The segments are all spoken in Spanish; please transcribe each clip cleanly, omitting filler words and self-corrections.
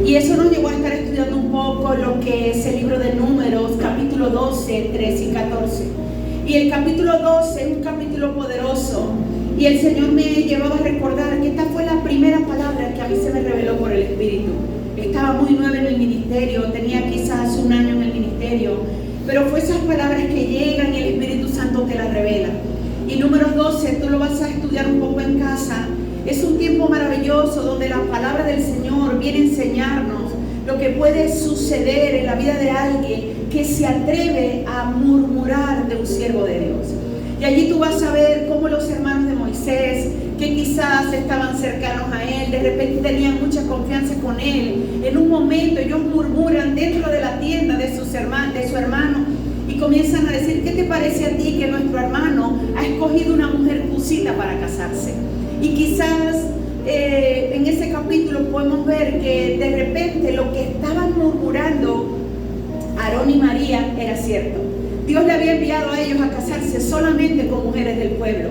Y eso nos llevó a estar estudiando un poco lo que es el libro de Números, capítulo 12, 13 y 14. Y el capítulo 12 es un capítulo poderoso. Y el Señor me llevaba a recordar que esta fue la primera palabra que a mí se me reveló por el Espíritu. Estaba muy nueva en el ministerio, tenía quizás un año en el ministerio, pero fue esas palabras que llegan y el Espíritu Santo te las revela. Y Números 12, tú lo vas a estudiar un poco en casa. Es un tiempo maravilloso donde la palabra del Señor viene a enseñarnos lo que puede suceder en la vida de alguien que se atreve a murmurar de un siervo de Dios. Y allí tú vas a ver cómo los hermanos de Moisés, que quizás estaban cercanos a él, de repente tenían mucha confianza con él. En un momento ellos murmuran dentro de la tienda de su hermano y comienzan a decir: ¿qué te parece a ti que nuestro hermano ha escogido una mujer cusita para casarse? Y quizás en ese capítulo podemos ver que de repente lo que estaban murmurando Aarón y María era cierto. Dios le había enviado a ellos a casarse solamente con mujeres del pueblo.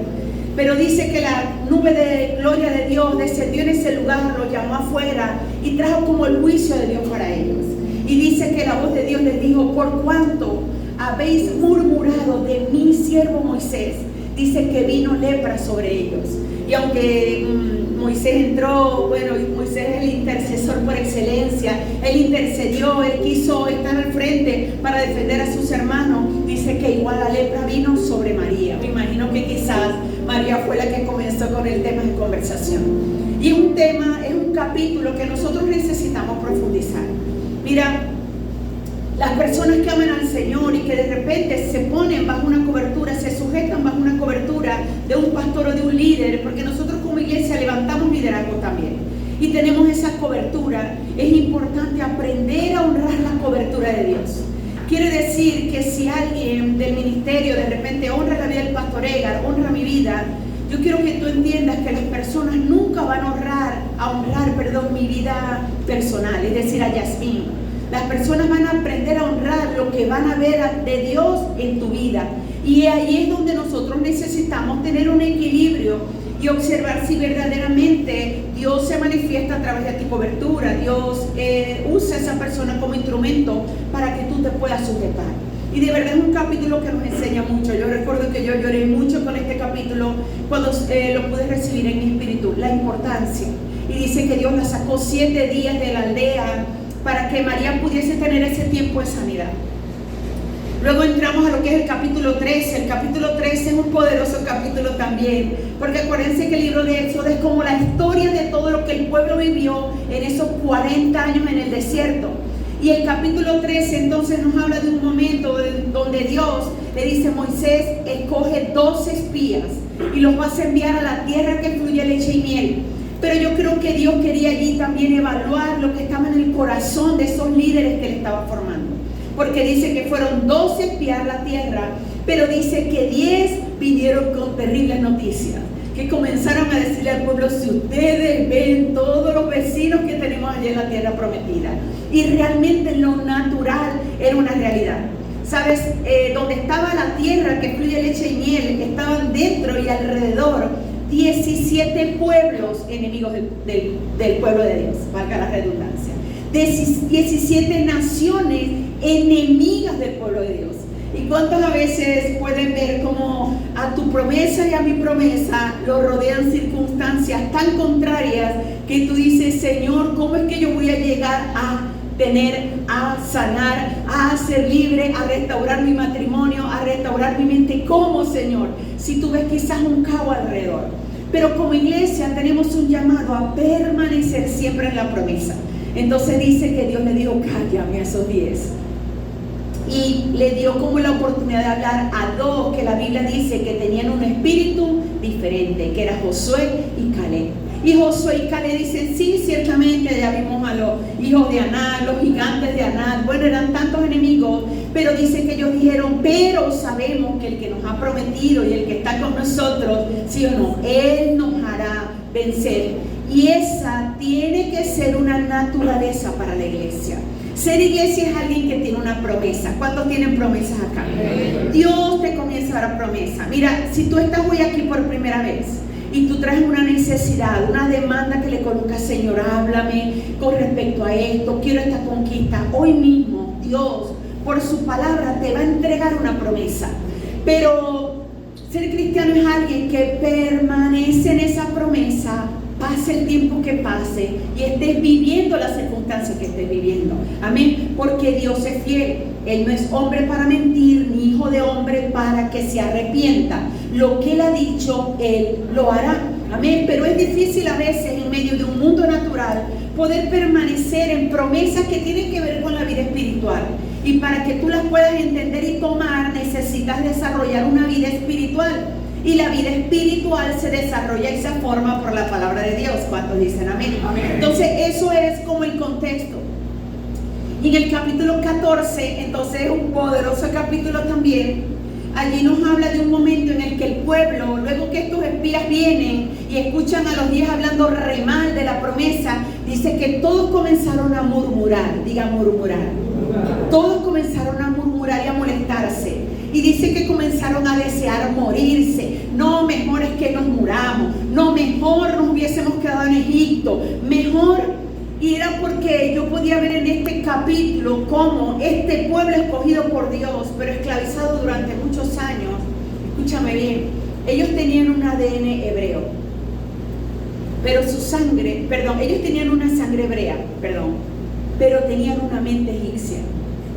Pero dice que la nube de gloria de Dios descendió en ese lugar, los llamó afuera y trajo como el juicio de Dios para ellos. Y dice que la voz de Dios les dijo: por cuanto habéis murmurado de mi siervo Moisés, dice que vino lepra sobre ellos. Y aunque Moisés entró, Moisés es el intercesor por excelencia, él intercedió, él quiso estar al frente para defender a sus hermanos, dice que igual la lepra vino sobre María. Me imagino que quizás María fue la que comenzó con el tema de conversación. Y es un capítulo que nosotros necesitamos profundizar. Mira, las personas que aman al Señor y que de repente se ponen bajo una cobertura, se sujetan bajo una cobertura de un pastor o de un líder, porque nosotros como iglesia levantamos liderazgo también y tenemos esa cobertura, es importante aprender a honrar la cobertura de Dios. Quiere decir que si alguien del ministerio de repente honra la vida del pastor Edgar, honra mi vida, yo quiero que tú entiendas que las personas nunca van a honrar mi vida personal, es decir, a Yasmín. Las personas van a aprender a honrar lo que van a ver de Dios en tu vida. Y ahí es donde nosotros necesitamos tener un equilibrio y observar si verdaderamente Dios se manifiesta a través de tu cobertura. Dios usa a esa persona como instrumento para que tú te puedas sujetar. Y de verdad es un capítulo que nos enseña mucho. Yo recuerdo que yo lloré mucho con este capítulo cuando lo pude recibir en mi espíritu, la importancia. Y dice que Dios la sacó 7 días de la aldea para que María pudiese tener ese tiempo de sanidad. Luego entramos a lo que es el capítulo 13. El capítulo 13 es un poderoso capítulo también, porque acuérdense que el libro de Éxodo es como la historia de todo lo que el pueblo vivió en esos 40 años en el desierto. Y el capítulo 13 entonces nos habla de un momento donde Dios le dice: Moisés, escoge 12 espías y los vas a enviar a la tierra que fluye leche y miel. Pero yo creo que Dios quería allí también evaluar lo que estaba en el corazón de esos líderes que Él estaba formando. Porque dice que fueron 12 a espiar la tierra, pero dice que 10 vinieron con terribles noticias. Que comenzaron a decirle al pueblo: si ustedes ven todos los vecinos que tenemos allí en la tierra prometida. Y realmente en lo natural era una realidad. ¿Sabes? Donde estaba la tierra que fluye leche y miel, estaban dentro y alrededor 17 pueblos enemigos del pueblo de Dios, valga la redundancia. 17 naciones enemigas del pueblo de Dios. ¿Y cuántas a veces pueden ver cómo a tu promesa y a mi promesa lo rodean circunstancias tan contrarias que tú dices: Señor, ¿cómo es que yo voy a llegar a a sanar, a ser libre, a restaurar mi matrimonio, a restaurar mi mente? ¿Cómo, Señor? Si tú ves quizás un caos alrededor. Pero como iglesia tenemos un llamado a permanecer siempre en la promesa. Entonces dice que Dios le dijo: cállame a esos 10. Y le dio como la oportunidad de hablar a 2 que la Biblia dice que tenían un espíritu diferente, que era Josué y Caleb. Y Josué y Caleb dicen: sí, ciertamente ya vimos a los hijos de Anak, los gigantes de Anak. Bueno, eran tantos enemigos, pero dice que ellos dijeron: pero sabemos que el que nos ha prometido y el que está con nosotros, sí o no, Él nos hará vencer. Y esa tiene que ser una naturaleza para la iglesia. Ser iglesia es alguien que tiene una promesa. ¿Cuántos tienen promesas acá? Dios te comienza a dar promesa. Mira, si tú estás hoy aquí por primera vez y tú traes una necesidad, una demanda que le colocas, Señor, háblame con respecto a esto, quiero esta conquista, hoy mismo Dios, por su palabra, te va a entregar una promesa. Pero ser cristiano es alguien que permanece en esa promesa, pase el tiempo que pase y estés viviendo las circunstancias que estés viviendo. Amén. Porque Dios es fiel. Él no es hombre para mentir, ni hijo de hombre para que se arrepienta. Lo que Él ha dicho, Él lo hará. Amén. Pero es difícil a veces, en medio de un mundo natural, poder permanecer en promesas que tienen que ver con la vida espiritual. Y para que tú las puedas entender y tomar, necesitas desarrollar una vida espiritual. Y la vida espiritual se desarrolla y se forma por la palabra de Dios. ¿Cuántos dicen amén? Amén. Entonces eso es como el contexto. Y en el capítulo 14, entonces es un poderoso capítulo también. Allí nos habla de un momento en el que el pueblo, luego que estos espías vienen y escuchan a los 10 hablando re mal de la promesa, dice que todos comenzaron a murmurar. Diga murmurar. Todos comenzaron a murmurar y a molestarse. Y dice que comenzaron a desear morirse. No, mejor es que nos muramos. No, mejor nos hubiésemos quedado en Egipto. Mejor. Y era porque yo podía ver en este capítulo cómo este pueblo escogido por Dios, pero esclavizado durante muchos años, escúchame bien, ellos tenían un ADN hebreo. Pero su sangre, ellos tenían una sangre hebrea, pero tenían una mente egipcia.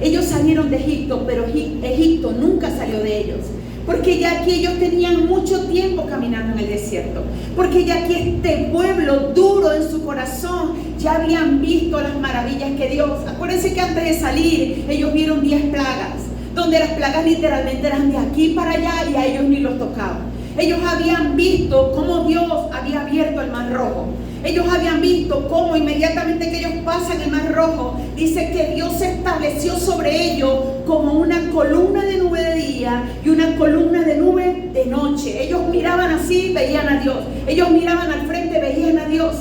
Ellos salieron de Egipto, pero Egipto nunca salió de ellos. Porque ya aquí ellos tenían mucho tiempo caminando en el desierto. Porque ya aquí este pueblo duro en su corazón ya habían visto las maravillas que Dios. Acuérdense que antes de salir ellos vieron 10 plagas. Donde las plagas literalmente eran de aquí para allá y a ellos ni los tocaban. Ellos habían visto cómo Dios había abierto el mar rojo. Ellos habían visto cómo inmediatamente que ellos pasan el mar rojo, dice que Dios se estableció sobre ellos como una columna de nube de día y una columna de nube de noche. Ellos miraban así, veían a Dios. Ellos miraban al frente, veían a Dios.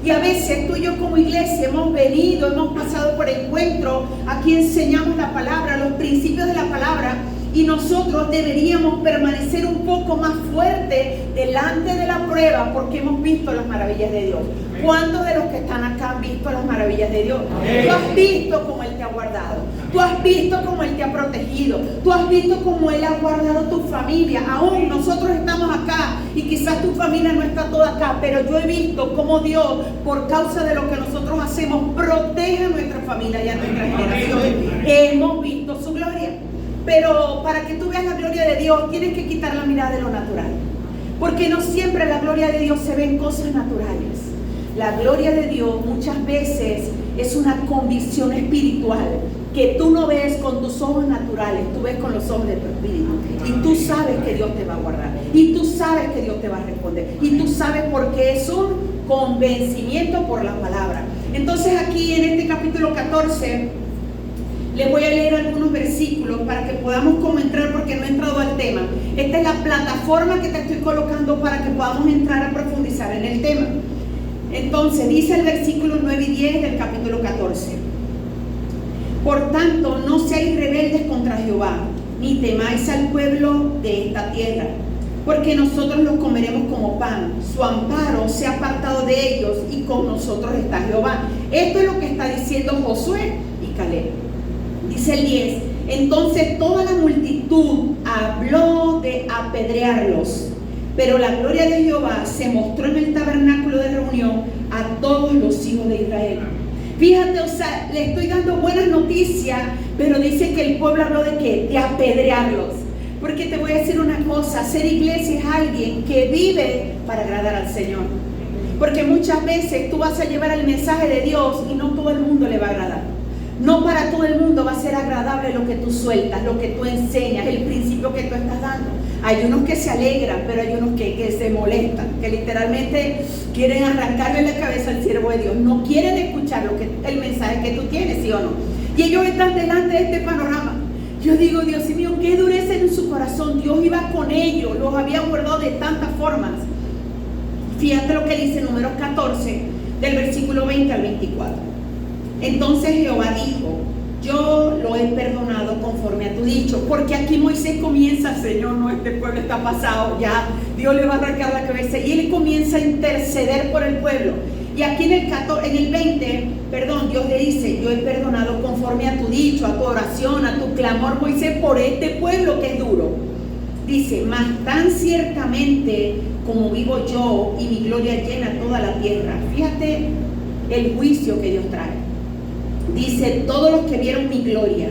Y a veces tú y yo como iglesia hemos venido, hemos pasado por encuentro, aquí enseñamos la palabra, los principios de la palabra. Y nosotros deberíamos permanecer un poco más fuerte delante de la prueba porque hemos visto las maravillas de Dios. ¿Cuántos de los que están acá han visto las maravillas de Dios? Tú has visto cómo Él te ha guardado. Tú has visto cómo Él te ha protegido. Tú has visto cómo Él ha guardado tu familia. Aún nosotros estamos acá y quizás tu familia no está toda acá, pero yo he visto cómo Dios, por causa de lo que nosotros hacemos, protege a nuestra familia y a nuestra generación. Hemos visto su gloria. Pero para que tú veas la gloria de Dios, tienes que quitar la mirada de lo natural. Porque no siempre la gloria de Dios se ve en cosas naturales. La gloria de Dios muchas veces es una convicción espiritual que tú no ves con tus ojos naturales, tú ves con los ojos de tu espíritu. Y tú sabes que Dios te va a guardar. Y tú sabes que Dios te va a responder. Y tú sabes porque es un convencimiento por la palabra. Entonces aquí en este capítulo 14... les voy a leer algunos versículos para que podamos como entrar, porque no he entrado al tema. Esta es la plataforma que te estoy colocando para que podamos entrar a profundizar en el tema. Entonces, dice el versículo 9 y 10 del capítulo 14. Por tanto, no seáis rebeldes contra Jehová, ni temáis al pueblo de esta tierra, porque nosotros los comeremos como pan. Su amparo se ha apartado de ellos y con nosotros está Jehová. Esto es lo que está diciendo Josué y Caleb. Dice el 10, entonces toda la multitud habló de apedrearlos, pero la gloria de Jehová se mostró en el tabernáculo de reunión a todos los hijos de Israel. Fíjate, o sea, le estoy dando buenas noticias, pero dice que el pueblo habló de ¿qué? De apedrearlos. Porque te voy a decir una cosa, ser iglesia es alguien que vive para agradar al Señor. Porque muchas veces tú vas a llevar el mensaje de Dios y no todo el mundo le va a agradar. No para todo el mundo va a ser agradable lo que tú sueltas, lo que tú enseñas, el principio que tú estás dando. Hay unos que se alegran, pero hay unos que se molestan, que literalmente quieren arrancarle la cabeza al siervo de Dios. No quieren escuchar el mensaje que tú tienes, ¿sí o no? Y ellos están delante de este panorama. Yo digo, Dios mío, qué dureza en su corazón. Dios iba con ellos, los había guardado de tantas formas. Fíjate lo que dice Números 14, del versículo 20 al 24. Entonces Jehová dijo, yo lo he perdonado conforme a tu dicho. Porque aquí Moisés comienza, Señor, no, este pueblo está pasado, ya Dios le va a arrancar la cabeza. Y Él comienza a interceder por el pueblo. Y aquí en el 20, Dios le dice: yo he perdonado conforme a tu dicho, a tu oración, a tu clamor, Moisés, por este pueblo que es duro. Dice: mas tan ciertamente como vivo yo y mi gloria llena toda la tierra. Fíjate el juicio que Dios trae. Dice: todos los que vieron mi gloria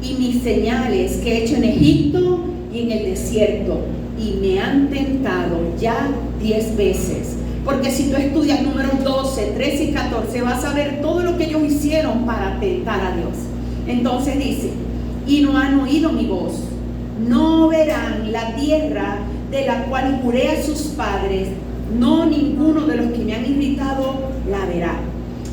y mis señales que he hecho en Egipto y en el desierto, y me han tentado ya 10 veces. Porque si tú estudias Números 12, 13 y 14, vas a ver todo lo que ellos hicieron para tentar a Dios. Entonces dice: y no han oído mi voz, no verán la tierra de la cual juré a sus padres, no ninguno de los que me han irritado la verá.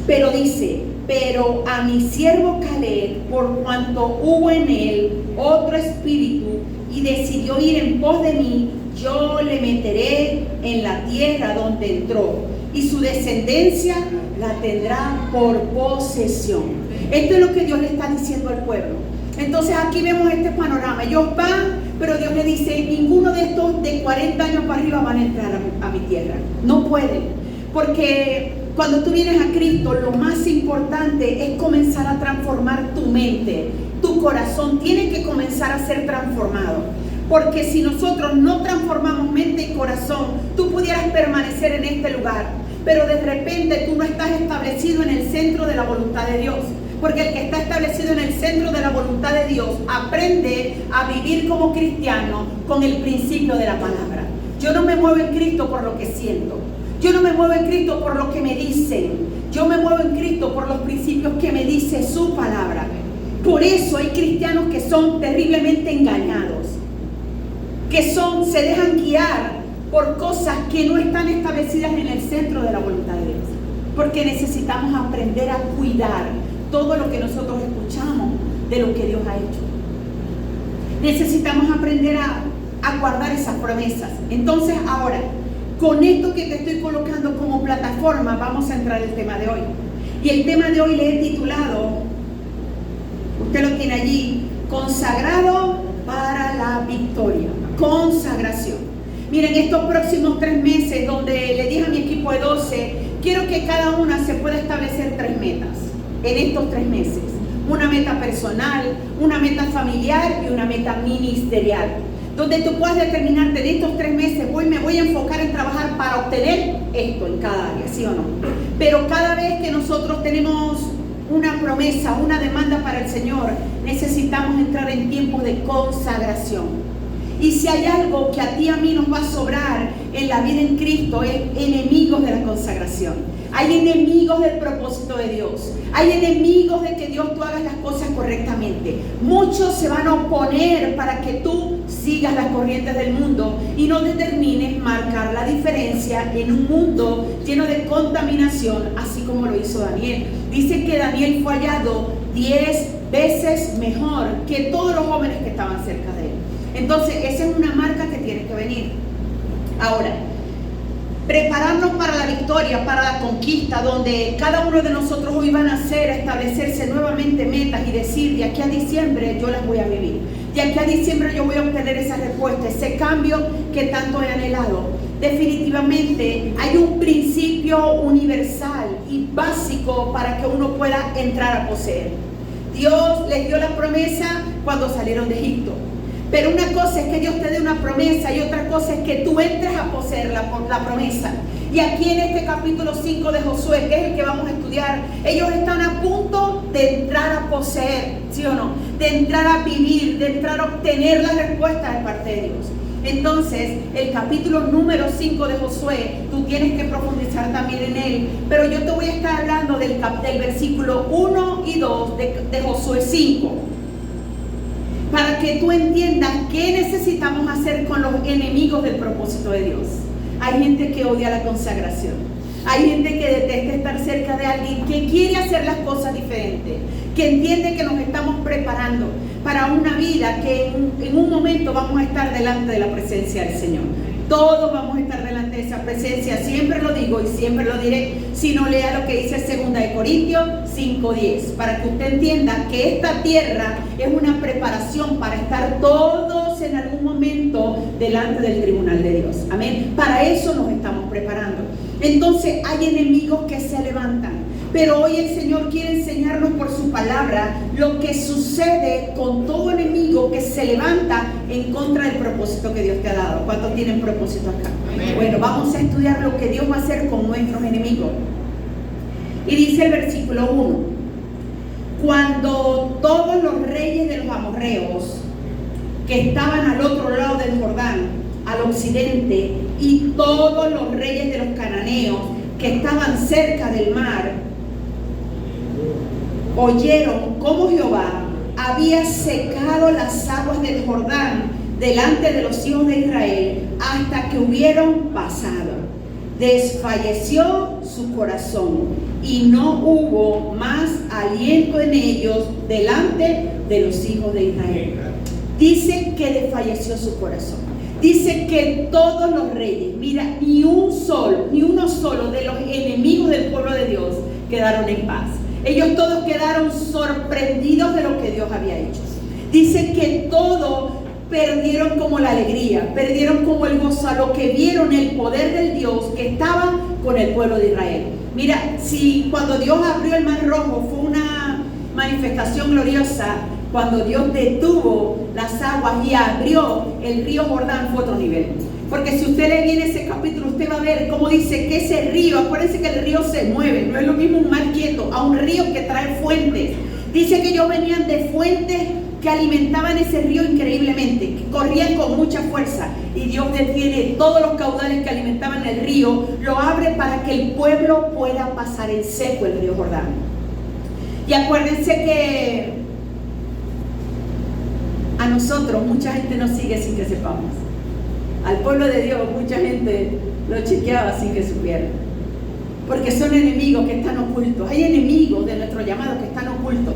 Pero dice: pero a mi siervo Caleb, por cuanto hubo en él otro espíritu y decidió ir en pos de mí, yo le meteré en la tierra donde entró, y su descendencia la tendrá por posesión. Esto es lo que Dios le está diciendo al pueblo. Entonces aquí vemos este panorama. Ellos van, pero Dios le dice: ninguno de estos de 40 años para arriba van a entrar a mi tierra. No pueden, porque cuando tú vienes a Cristo, lo más importante es comenzar a transformar tu mente. Tu corazón tiene que comenzar a ser transformado. Porque si nosotros no transformamos mente y corazón, tú pudieras permanecer en este lugar, pero de repente tú no estás establecido en el centro de la voluntad de Dios. Porque el que está establecido en el centro de la voluntad de Dios aprende a vivir como cristiano con el principio de la palabra. Yo no me muevo en Cristo por lo que siento. Yo no me muevo en Cristo por lo que me dicen. Yo me muevo en Cristo por los principios que me dice su palabra. Por eso hay cristianos que son terriblemente engañados, que se dejan guiar por cosas que no están establecidas en el centro de la voluntad de Dios. Porque necesitamos aprender a cuidar todo lo que nosotros escuchamos de lo que Dios ha hecho. Necesitamos aprender a guardar esas promesas. Entonces ahora, con esto que te estoy colocando como plataforma, vamos a entrar al tema de hoy. Y el tema de hoy le he titulado, usted lo tiene allí, consagrado para la victoria. Consagración. Miren, estos próximos 3 meses, donde le dije a mi equipo de 12, quiero que cada una se pueda establecer 3 metas en estos 3 meses. Una meta personal, una meta familiar y una meta ministerial. Donde tú puedas determinarte en estos 3 meses, me voy a enfocar en trabajar para obtener esto en cada área, ¿sí o no? Pero cada vez que nosotros tenemos una promesa, una demanda para el Señor, necesitamos entrar en tiempos de consagración. Y si hay algo que a ti y a mí nos va a sobrar en la vida en Cristo, es enemigos de la consagración. Hay enemigos del propósito de Dios. Hay enemigos de que Dios tú hagas las cosas correctamente. Muchos se van a oponer para que tú sigas las corrientes del mundo y no determines marcar la diferencia en un mundo lleno de contaminación, así como lo hizo Daniel. Dice que Daniel fue hallado 10 veces mejor que todos los jóvenes que estaban cerca de él. Entonces, esa es una marca que tiene que venir. Ahora, prepararnos para la victoria, para la conquista, donde cada uno de nosotros hoy van a hacer, establecerse nuevamente metas y decir: de aquí a diciembre yo las voy a vivir. De aquí a diciembre yo voy a obtener esa respuesta, ese cambio que tanto he anhelado. Definitivamente hay un principio universal y básico para que uno pueda entrar a poseer. Dios les dio la promesa cuando salieron de Egipto. Pero una cosa es que Dios te dé una promesa y otra cosa es que tú entres a poseer la promesa. Y aquí en este capítulo 5 de Josué, que es el que vamos a estudiar, ellos están a punto de entrar a poseer, ¿sí o no? De entrar a vivir, de entrar a obtener la respuesta de parte de Dios. Entonces, el capítulo número 5 de Josué, tú tienes que profundizar también en él. Pero yo te voy a estar hablando del versículo 1 y 2 de Josué 5. Para que tú entiendas qué necesitamos hacer con los enemigos del propósito de Dios. Hay gente que odia la consagración. Hay gente que detesta estar cerca de alguien que quiere hacer las cosas diferentes, que entiende que nos estamos preparando para una vida que en un momento vamos a estar delante de la presencia del Señor. Todos vamos a estar delante de esa presencia. Siempre lo digo y siempre lo diré. Si no, lea lo que dice 2 Corintios 5:10, para que usted entienda que esta tierra es una preparación para estar todos en algún momento delante del tribunal de Dios. Amén. Para eso nos estamos preparando. Entonces hay enemigos que se levantan. Pero hoy el Señor quiere enseñarnos por su palabra lo que sucede con todo enemigo que se levanta en contra del propósito que Dios te ha dado. ¿Cuántos tienen propósito acá? Amén. Bueno, vamos a estudiar lo que Dios va a hacer con nuestros enemigos. Y dice el versículo 1: cuando todos los reyes de los amorreos que estaban al otro lado del Jordán, al occidente, y todos los reyes de los cananeos que estaban cerca del mar, oyeron cómo Jehová había secado las aguas del Jordán delante de los hijos de Israel hasta que hubieron pasado, desfalleció su corazón y no hubo más aliento en ellos delante de los hijos de Israel. Dice que desfalleció su corazón. Dice que todos los reyes, mira, ni uno solo de los enemigos del pueblo de Dios quedaron en paz. Ellos todos quedaron sorprendidos de lo que Dios había hecho. Dice que todos perdieron como la alegría, perdieron como el gozo a lo que vieron el poder del Dios que estaba con el pueblo de Israel. Mira, si cuando Dios abrió el mar rojo fue una manifestación gloriosa, cuando Dios detuvo las aguas y abrió el río Jordán fue otro nivel. Porque si usted lee bien ese capítulo, usted va a ver cómo dice que ese río, acuérdense que el río se mueve, no es lo mismo un mar quieto a un río que trae fuentes. Dice que ellos venían de fuentes que alimentaban ese río increíblemente, que corrían con mucha fuerza. Y Dios detiene todos los caudales que alimentaban el río, lo abre para que el pueblo pueda pasar en seco el río Jordán. Y acuérdense que a nosotros mucha gente nos sigue sin que sepamos. Al pueblo de Dios mucha gente lo chequeaba sin que supiera, porque son enemigos que están ocultos. Hay enemigos de nuestro llamado que están ocultos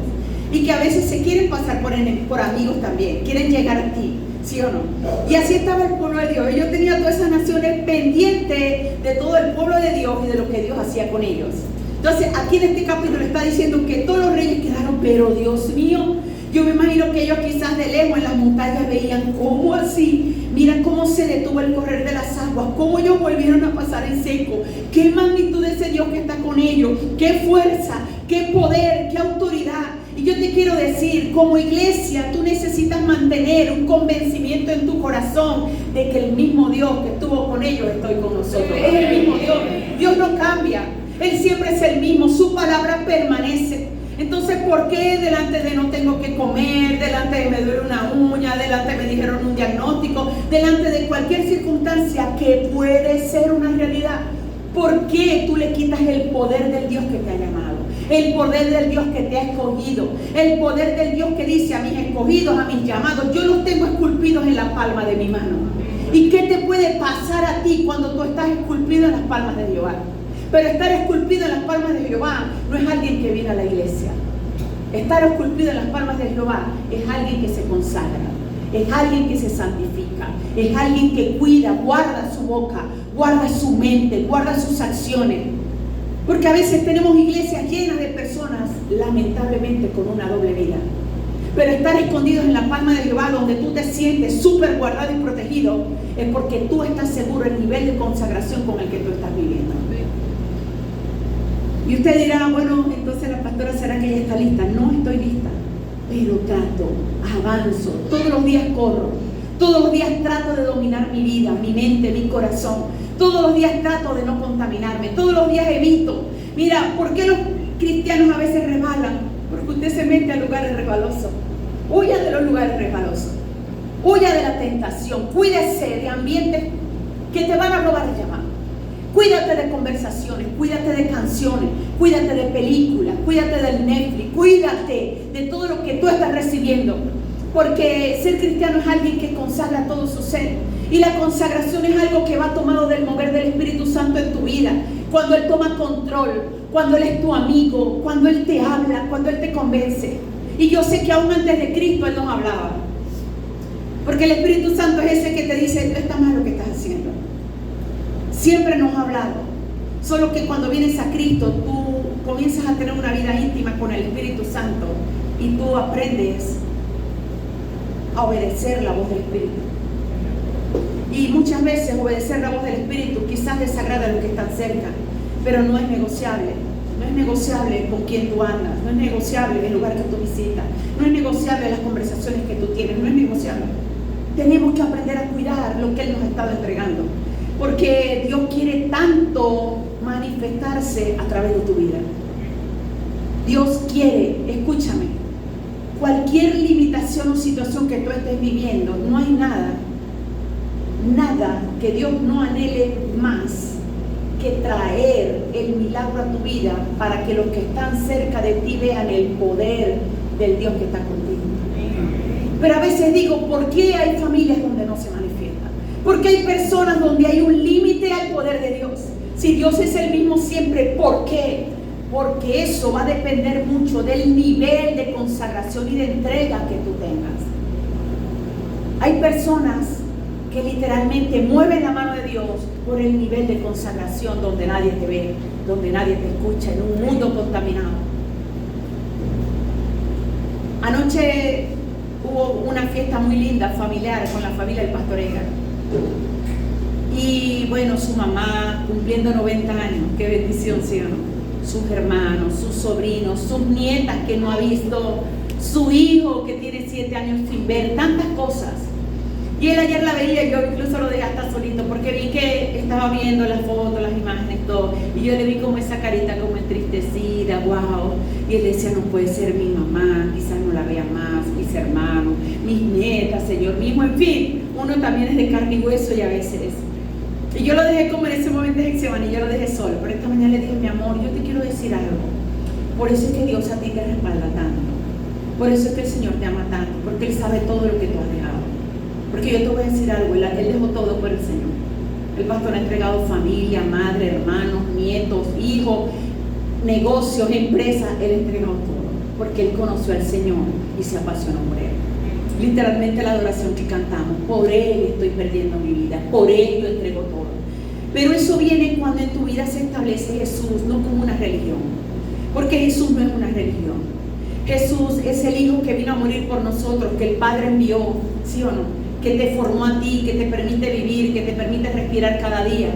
y que a veces se quieren pasar por amigos también, quieren llegar a ti, ¿sí o no? Y así estaba el pueblo de Dios. Ellos tenían todas esas naciones pendientes de todo el pueblo de Dios y de lo que Dios hacía con ellos. Entonces aquí en este capítulo está diciendo que todos los reyes quedaron, pero Dios mío, yo me imagino que ellos quizás de lejos en las montañas veían cómo así. Mira cómo se detuvo el correr de las aguas, cómo ellos volvieron a pasar en seco. Qué magnitud de ese Dios que está con ellos, qué fuerza, qué poder, qué autoridad. Y yo te quiero decir, como iglesia, tú necesitas mantener un convencimiento en tu corazón de que el mismo Dios que estuvo con ellos estoy con nosotros. Es el mismo Dios. Dios no cambia. Él siempre es el mismo. Su palabra permanece. Entonces, ¿por qué delante de no tengo que comer, delante de me duele una uña, delante me dijeron un diagnóstico, delante de cualquier circunstancia que puede ser una realidad? ¿Por qué tú le quitas el poder del Dios que te ha llamado? El poder del Dios que te ha escogido, el poder del Dios que dice a mis escogidos, a mis llamados, yo los tengo esculpidos en la palma de mi mano. ¿Y qué te puede pasar a ti cuando tú estás esculpido en las palmas de Jehová? Pero estar esculpido en las palmas de Jehová no es alguien que viene a la iglesia. Estar esculpido en las palmas de Jehová es alguien que se consagra, es alguien que se santifica, es alguien que cuida, guarda su boca, guarda su mente, guarda sus acciones. Porque a veces tenemos iglesias llenas de personas, lamentablemente, con una doble vida. Pero estar escondidos en la palma de Jehová, donde tú te sientes súper guardado y protegido, es porque tú estás seguro del nivel de consagración con el que tú estás viviendo. Y usted dirá, bueno, entonces la pastora, ¿será que ella está lista? No estoy lista, pero trato, avanzo, todos los días corro, todos los días trato de dominar mi vida, mi mente, mi corazón, todos los días trato de no contaminarme, todos los días evito. Mira, ¿por qué los cristianos a veces resbalan? Porque usted se mete a lugares resbalosos. Huya de los lugares resbalosos, huya de la tentación, cuídese de ambientes que te van a robar el llamado. Cuídate de conversaciones, cuídate de canciones, cuídate de películas, cuídate del Netflix, cuídate de todo lo que tú estás recibiendo. Porque ser cristiano es alguien que consagra todo su ser. Y la consagración es algo que va tomado del mover del Espíritu Santo en tu vida. Cuando Él toma control, cuando Él es tu amigo, cuando Él te habla, cuando Él te convence. Y yo sé que aún antes de Cristo Él nos hablaba. Porque el Espíritu Santo es ese que te dice, no está mal lo que estás haciendo. Siempre nos ha hablado. Solo que cuando vienes a Cristo, tú comienzas a tener una vida íntima con el Espíritu Santo y tú aprendes a obedecer la voz del Espíritu. Y muchas veces obedecer la voz del Espíritu quizás desagrada a los que están cerca, pero no es negociable. No es negociable con quien tú andas, no es negociable el lugar que tú visitas, no es negociable las conversaciones que tú tienes, no es negociable. Tenemos que aprender a cuidar lo que Él nos ha estado entregando, porque Dios quiere tanto manifestarse a través de tu vida. Dios quiere, escúchame, cualquier limitación o situación que tú estés viviendo, no hay nada que Dios no anhele más que traer el milagro a tu vida para que los que están cerca de ti vean el poder del Dios que está contigo. Pero a veces digo, ¿por qué hay familias donde no se manifiesta? ¿Por qué hay personas donde hay un límite al poder de Dios? Si Dios es el mismo siempre, ¿por qué? Porque eso va a depender mucho del nivel de consagración y de entrega que tú tengas. Hay personas que literalmente mueven la mano de Dios por el nivel de consagración, donde nadie te ve, donde nadie te escucha, en un mundo contaminado. Anoche hubo una fiesta muy linda, familiar, con la familia del pastor Edgar. Y bueno, su mamá cumpliendo 90 años, qué bendición, ¿sí o no? Sus hermanos, sus sobrinos, sus nietas que no ha visto, su hijo que tiene 7 años sin ver, tantas cosas. Y él ayer la veía, yo incluso lo dejé hasta solito, porque vi que estaba viendo las fotos, las imágenes, todo. Y yo le vi como esa carita como entristecida, wow. Y él decía, no puede ser mi mamá, quizás no la vea más, mis hermanos, mis nietas, Señor mismo, en fin. Uno también es de carne y hueso y a veces. Y yo lo dejé como en ese momento de Getsemaní, yo lo dejé solo. Pero esta mañana le dije, mi amor, yo te quiero decir algo. Por eso es que Dios a ti te respalda tanto. Por eso es que el Señor te ama tanto, porque Él sabe todo lo que tú has dejado. Porque yo te voy a decir algo, Él dejó todo por el Señor. El pastor ha entregado familia, madre, hermanos, nietos, hijos, negocios, empresas. Él ha entregado todo, porque Él conoció al Señor y se apasionó por Él. Literalmente la adoración que cantamos, por Él estoy perdiendo mi vida, por Él yo entrego todo. Pero eso viene cuando en tu vida se establece Jesús, no como una religión. Porque Jesús no es una religión. Jesús es el Hijo que vino a morir por nosotros, que el Padre envió, ¿sí o no? Que te formó a ti, que te permite vivir, que te permite respirar cada día.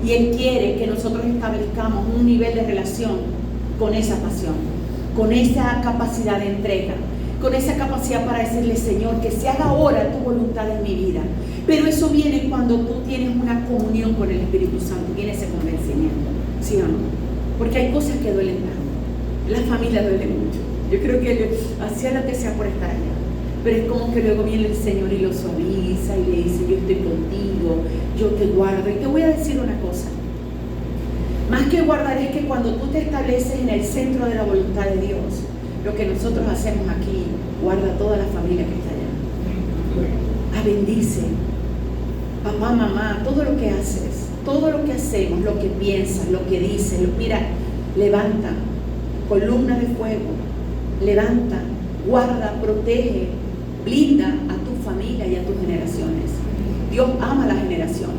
Y Él quiere que nosotros establezcamos un nivel de relación con esa pasión, con esa capacidad de entrega, con esa capacidad para decirle, Señor, que se haga ahora tu voluntad en mi vida. Pero eso viene cuando tú tienes una comunión con el Espíritu Santo, tienes ese convencimiento, ¿sí o no? Porque hay cosas que duelen tanto. La familia duele mucho. Yo creo que hacía lo que sea por estar allá. Pero es como que luego viene el Señor y lo suaviza y le dice, yo estoy contigo, yo te guardo. Y te voy a decir una cosa, más que guardar es que cuando tú te estableces en el centro de la voluntad de Dios, lo que nosotros hacemos aquí, guarda a toda la familia que está allá. Bendice, papá, mamá, todo lo que haces, todo lo que hacemos, lo que piensas, lo que dices, mira, levanta, columna de fuego, levanta, guarda, protege, blinda a tu familia y a tus generaciones. Dios ama las generaciones.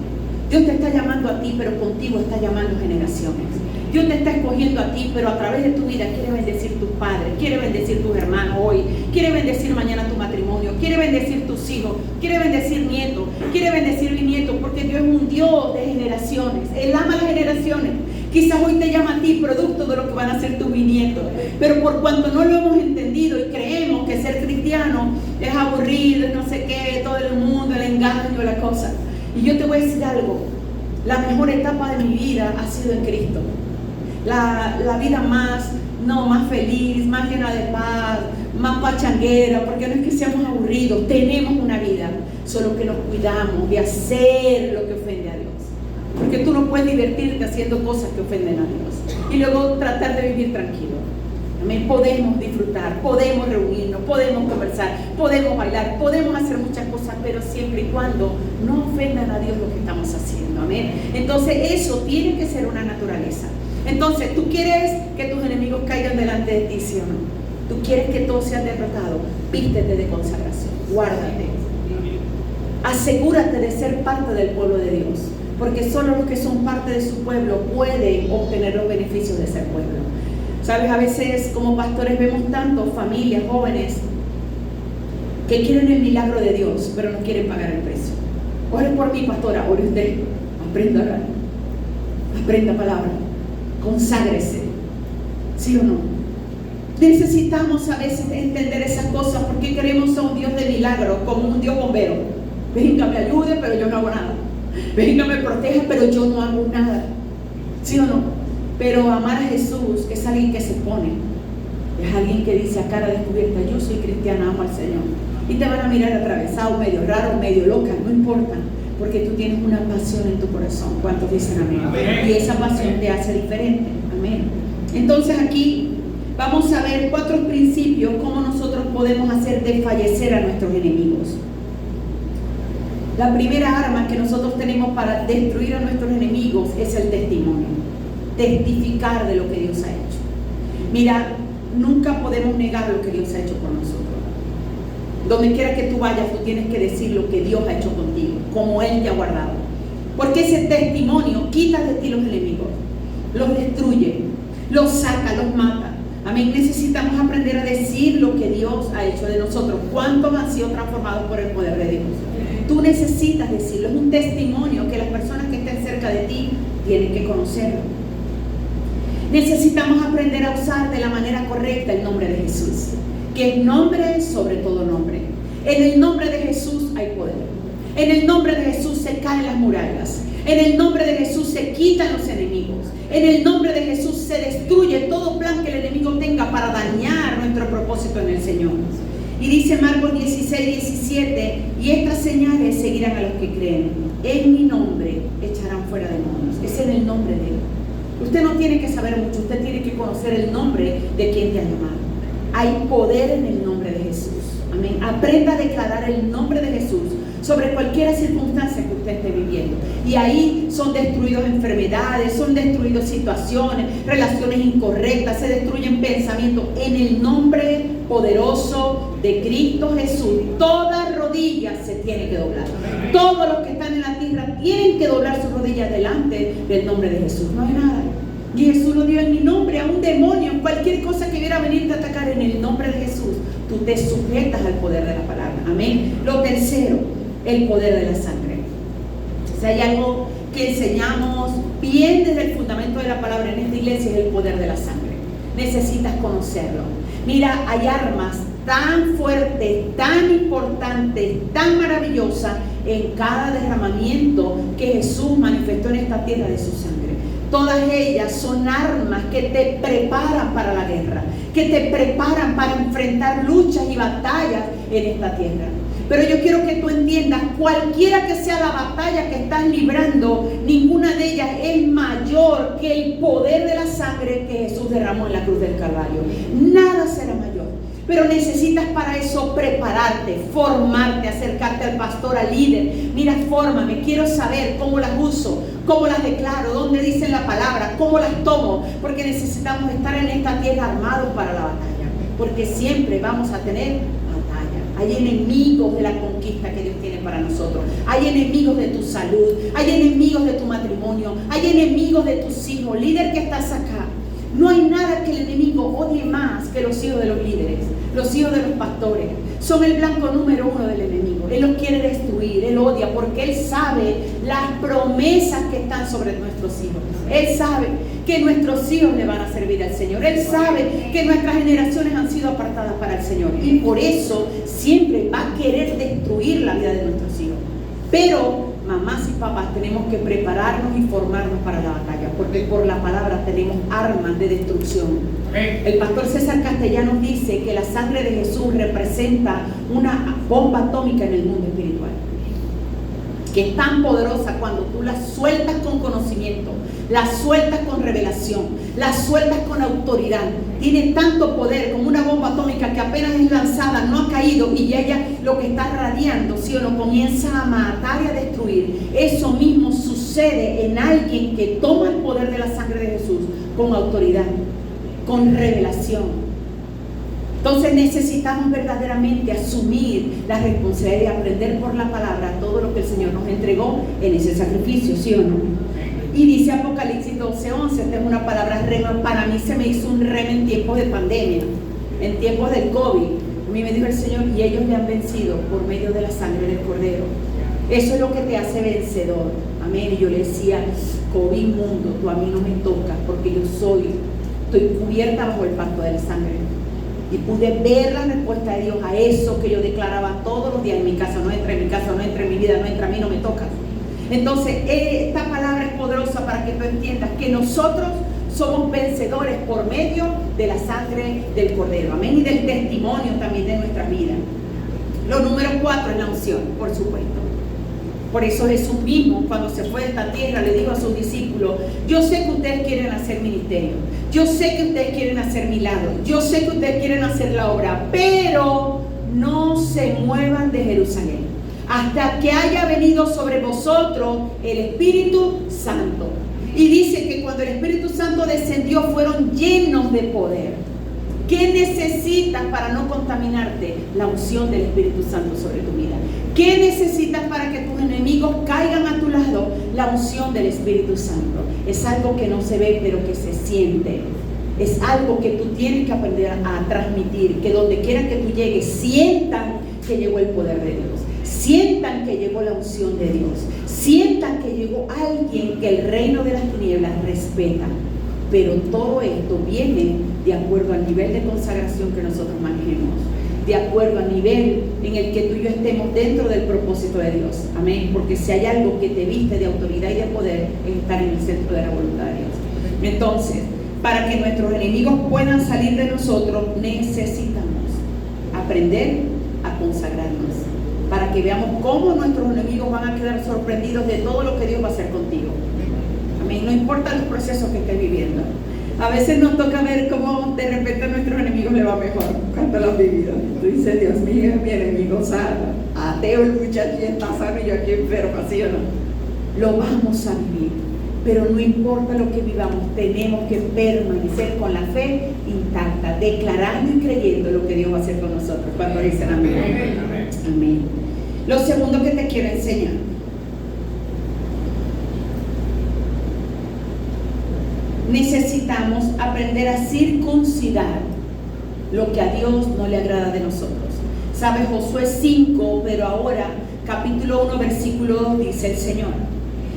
Dios te está llamando a ti, pero contigo está llamando generaciones. Dios te está escogiendo a ti, pero a través de tu vida quiere bendecir tus padres, quiere bendecir tus hermanos hoy, quiere bendecir mañana tu matrimonio, quiere bendecir tus hijos, quiere bendecir nietos, quiere bendecir bisnietos, porque Dios es un Dios de generaciones. Él ama las generaciones. Quizás hoy te llama a ti producto de lo que van a ser tus bisnietos, pero por cuanto no lo hemos entendido y creemos que ser cristiano es aburrido, no sé qué, todo el mundo, el engaño, la cosa. Y yo te voy a decir algo, la mejor etapa de mi vida ha sido en Cristo. La vida más feliz, más llena de paz, más pachanguera, porque no es que seamos aburridos, tenemos una vida, solo que nos cuidamos de hacer lo que ofende a Dios. Porque tú no puedes divertirte haciendo cosas que ofenden a Dios y luego tratar de vivir tranquilo. Amén. Podemos disfrutar, podemos reunirnos, podemos conversar, podemos bailar, podemos hacer muchas cosas, pero siempre y cuando no ofendan a Dios lo que estamos haciendo. Amén. Entonces eso tiene que ser una naturaleza. Entonces, ¿tú quieres que tus enemigos caigan delante de ti, sí o no? ¿Tú quieres que todos sean derrotados? Vístete de consagración, guárdate, Asegúrate de ser parte del pueblo de Dios, porque solo los que son parte de su pueblo pueden obtener los beneficios de ser pueblo. Sabes, a veces como pastores vemos tanto familias, jóvenes, que quieren el milagro de Dios, pero no quieren pagar el precio. Ore por mí, pastora, ore usted, aprenda a orar, aprenda palabra, conságrese, ¿sí o no? Necesitamos a veces entender esas cosas, porque queremos a un Dios de milagro, como un Dios bombero. Venga, me ayude, pero yo no hago nada. Venga, me proteja, pero yo no hago nada, ¿sí o no? Pero amar a Jesús es alguien que se pone, es alguien que dice a cara descubierta: yo soy cristiana, amo al Señor. Y te van a mirar atravesado, medio raro, medio loca, no importa, porque tú tienes una pasión en tu corazón. ¿Cuántos dicen amén? Amén. Y esa pasión te hace diferente. Amén. Entonces aquí vamos a ver 4 principios cómo nosotros podemos hacer desfallecer a nuestros enemigos. La primera arma que nosotros tenemos para destruir a nuestros enemigos es el testimonio. Testificar de lo que Dios ha hecho. Mira, nunca podemos negar lo que Dios ha hecho por nosotros. Donde quiera que tú vayas, tú tienes que decir lo que Dios ha hecho contigo, como Él te ha guardado. Porque ese testimonio quita de ti los enemigos, los destruye, los saca, los mata. Amén. Necesitamos aprender a decir lo que Dios ha hecho de nosotros. ¿Cuántos han sido transformados por el poder de Dios? Tú necesitas decirlo. Es un testimonio que las personas que estén cerca de ti tienen que conocerlo. Necesitamos aprender a usar de la manera correcta el nombre de Jesús, que es nombre sobre todo nombre. En el nombre de Jesús hay poder. En el nombre de Jesús se caen las murallas. En el nombre de Jesús se quitan los enemigos. En el nombre de Jesús se destruye todo plan que el enemigo tenga para dañar nuestro propósito en el Señor. Y dice Marcos 16:17: y estas señales seguirán a los que creen. En mi nombre echarán fuera demonios. Es en el nombre de Él. Usted no tiene que saber mucho, usted tiene que conocer el nombre de quien te ha llamado. Hay poder en el nombre de Jesús. Amén. Aprenda a declarar el nombre de Jesús sobre cualquier circunstancia que usted esté viviendo. Y ahí son destruidos enfermedades, son destruidas situaciones, relaciones incorrectas, se destruyen pensamientos. En el nombre poderoso de Cristo Jesús, toda rodilla se tiene que doblar. Todos los que están en la tierra tienen que doblar sus rodillas delante del nombre de Jesús. No hay nada. Y Jesús lo dio en mi nombre a un demonio, cualquier cosa que viera venirte a atacar en el nombre de Jesús, tú te sujetas al poder de la palabra. Amén. Lo tercero, el poder de la sangre. Si hay algo que enseñamos bien desde el fundamento de la palabra en esta iglesia, es el poder de la sangre. Necesitas conocerlo. Mira, hay armas tan fuertes, tan importantes, tan maravillosas en cada derramamiento que Jesús manifestó en esta tierra de su sangre. Todas ellas son armas que te preparan para la guerra, que te preparan para enfrentar luchas y batallas en esta tierra. Pero yo quiero que tú entiendas, cualquiera que sea la batalla que estás librando, ninguna de ellas es mayor que el poder de la sangre que Jesús derramó en la cruz del Calvario. Nada será mayor. Pero necesitas para eso prepararte, formarte, acercarte al pastor, al líder. Mira, fórmame, quiero saber cómo las uso, cómo las declaro, dónde dicen la palabra, cómo las tomo, porque necesitamos estar en esta tierra armados para la batalla, porque siempre vamos a tener batalla. Hay enemigos de la conquista que Dios tiene para nosotros. Hay enemigos de tu salud, hay enemigos de tu matrimonio, hay enemigos de tus hijos. Líder que estás acá, no hay nada que el enemigo odie más que los hijos de los líderes, los hijos de los pastores. Son el blanco número 1 del enemigo. Él los quiere destruir, él odia, porque él sabe las promesas que están sobre nuestros hijos. Él sabe que nuestros hijos le van a servir al Señor. Él sabe que nuestras generaciones han sido apartadas para el Señor. Y por eso siempre va a querer destruir la vida de nuestros hijos. Pero mamás y papás tenemos que prepararnos y formarnos para la batalla, porque por la palabra tenemos armas de destrucción. El pastor César Castellanos dice que la sangre de Jesús representa una bomba atómica en el mundo espiritual, que es tan poderosa cuando tú la sueltas con conocimiento, la sueltas con revelación, la sueltas con autoridad. Tiene tanto poder como una bomba atómica que apenas es lanzada, no ha caído, y ella lo que está radiando, ¿sí o no?, comienza a matar y a destruir. Eso mismo sucede en alguien que toma el poder de la sangre de Jesús con autoridad, con revelación. Entonces necesitamos verdaderamente asumir la responsabilidad de aprender por la palabra todo lo que el Señor nos entregó en ese sacrificio, ¿sí o no? Y dice Apocalipsis 12:11, esta es una palabra rema, para mí se me hizo un rema en tiempos de pandemia, en tiempos del COVID. A mí me dijo el Señor, y ellos le han vencido por medio de la sangre del Cordero. Eso es lo que te hace vencedor. Amén. Y yo le decía, COVID mundo, tú a mí no me tocas, porque yo estoy cubierta bajo el pacto de la sangre. Y pude ver la respuesta de Dios a eso que yo declaraba todos los días en mi casa: no entra en mi casa, no entra en mi vida, no entra a mí, no me toca. Entonces esta palabra es poderosa para que tú entiendas que nosotros somos vencedores por medio de la sangre del Cordero, amén, y del testimonio también de nuestra vida. Lo número 4 es la unción, por supuesto. Por eso Jesús mismo, cuando se fue de esta tierra, le dijo a sus discípulos: yo sé que ustedes quieren hacer ministerio, yo sé que ustedes quieren hacer milagros, yo sé que ustedes quieren hacer la obra, pero no se muevan de Jerusalén hasta que haya venido sobre vosotros el Espíritu Santo. Y dice que cuando el Espíritu Santo descendió, fueron llenos de poder. ¿Qué necesitas para no contaminarte? La unción del Espíritu Santo sobre tu vida. ¿Qué necesitas para que tus enemigos caigan a tu lado? La unción del Espíritu Santo. Es algo que no se ve, pero que se siente. Es algo que tú tienes que aprender a transmitir. Que donde quiera que tú llegues, sientan que llegó el poder de Dios. Sientan que llegó la unción de Dios. Sientan que llegó alguien que el reino de las tinieblas respeta. Pero todo esto viene de acuerdo al nivel de consagración que nosotros manejemos, de acuerdo al nivel en el que tú y yo estemos dentro del propósito de Dios. Amén. Porque si hay algo que te viste de autoridad y de poder, es estar en el centro de la voluntad de Dios. Entonces, para que nuestros enemigos puedan salir de nosotros, necesitamos aprender a consagrarnos, para que veamos cómo nuestros enemigos van a quedar sorprendidos de todo lo que Dios va a hacer contigo. Amén. No importa los procesos que estés viviendo. A veces nos toca ver cómo de repente a nuestros enemigos le va mejor cuando lo han vivido. Tú dices: Dios mío, mi enemigo sana, ateo el muchacho y está sano y yo aquí enfermo, ¿sí o no? Lo vamos a vivir, pero no importa lo que vivamos, tenemos que permanecer con la fe intacta, declarando y creyendo lo que Dios va a hacer con nosotros. Cuando dicen amén. Amén. Amén. Lo segundo que te quiero enseñar: necesitamos aprender a circuncidar lo que a Dios no le agrada de nosotros. ¿Sabe? Josué 5, pero ahora capítulo 1, versículo 2 dice el Señor: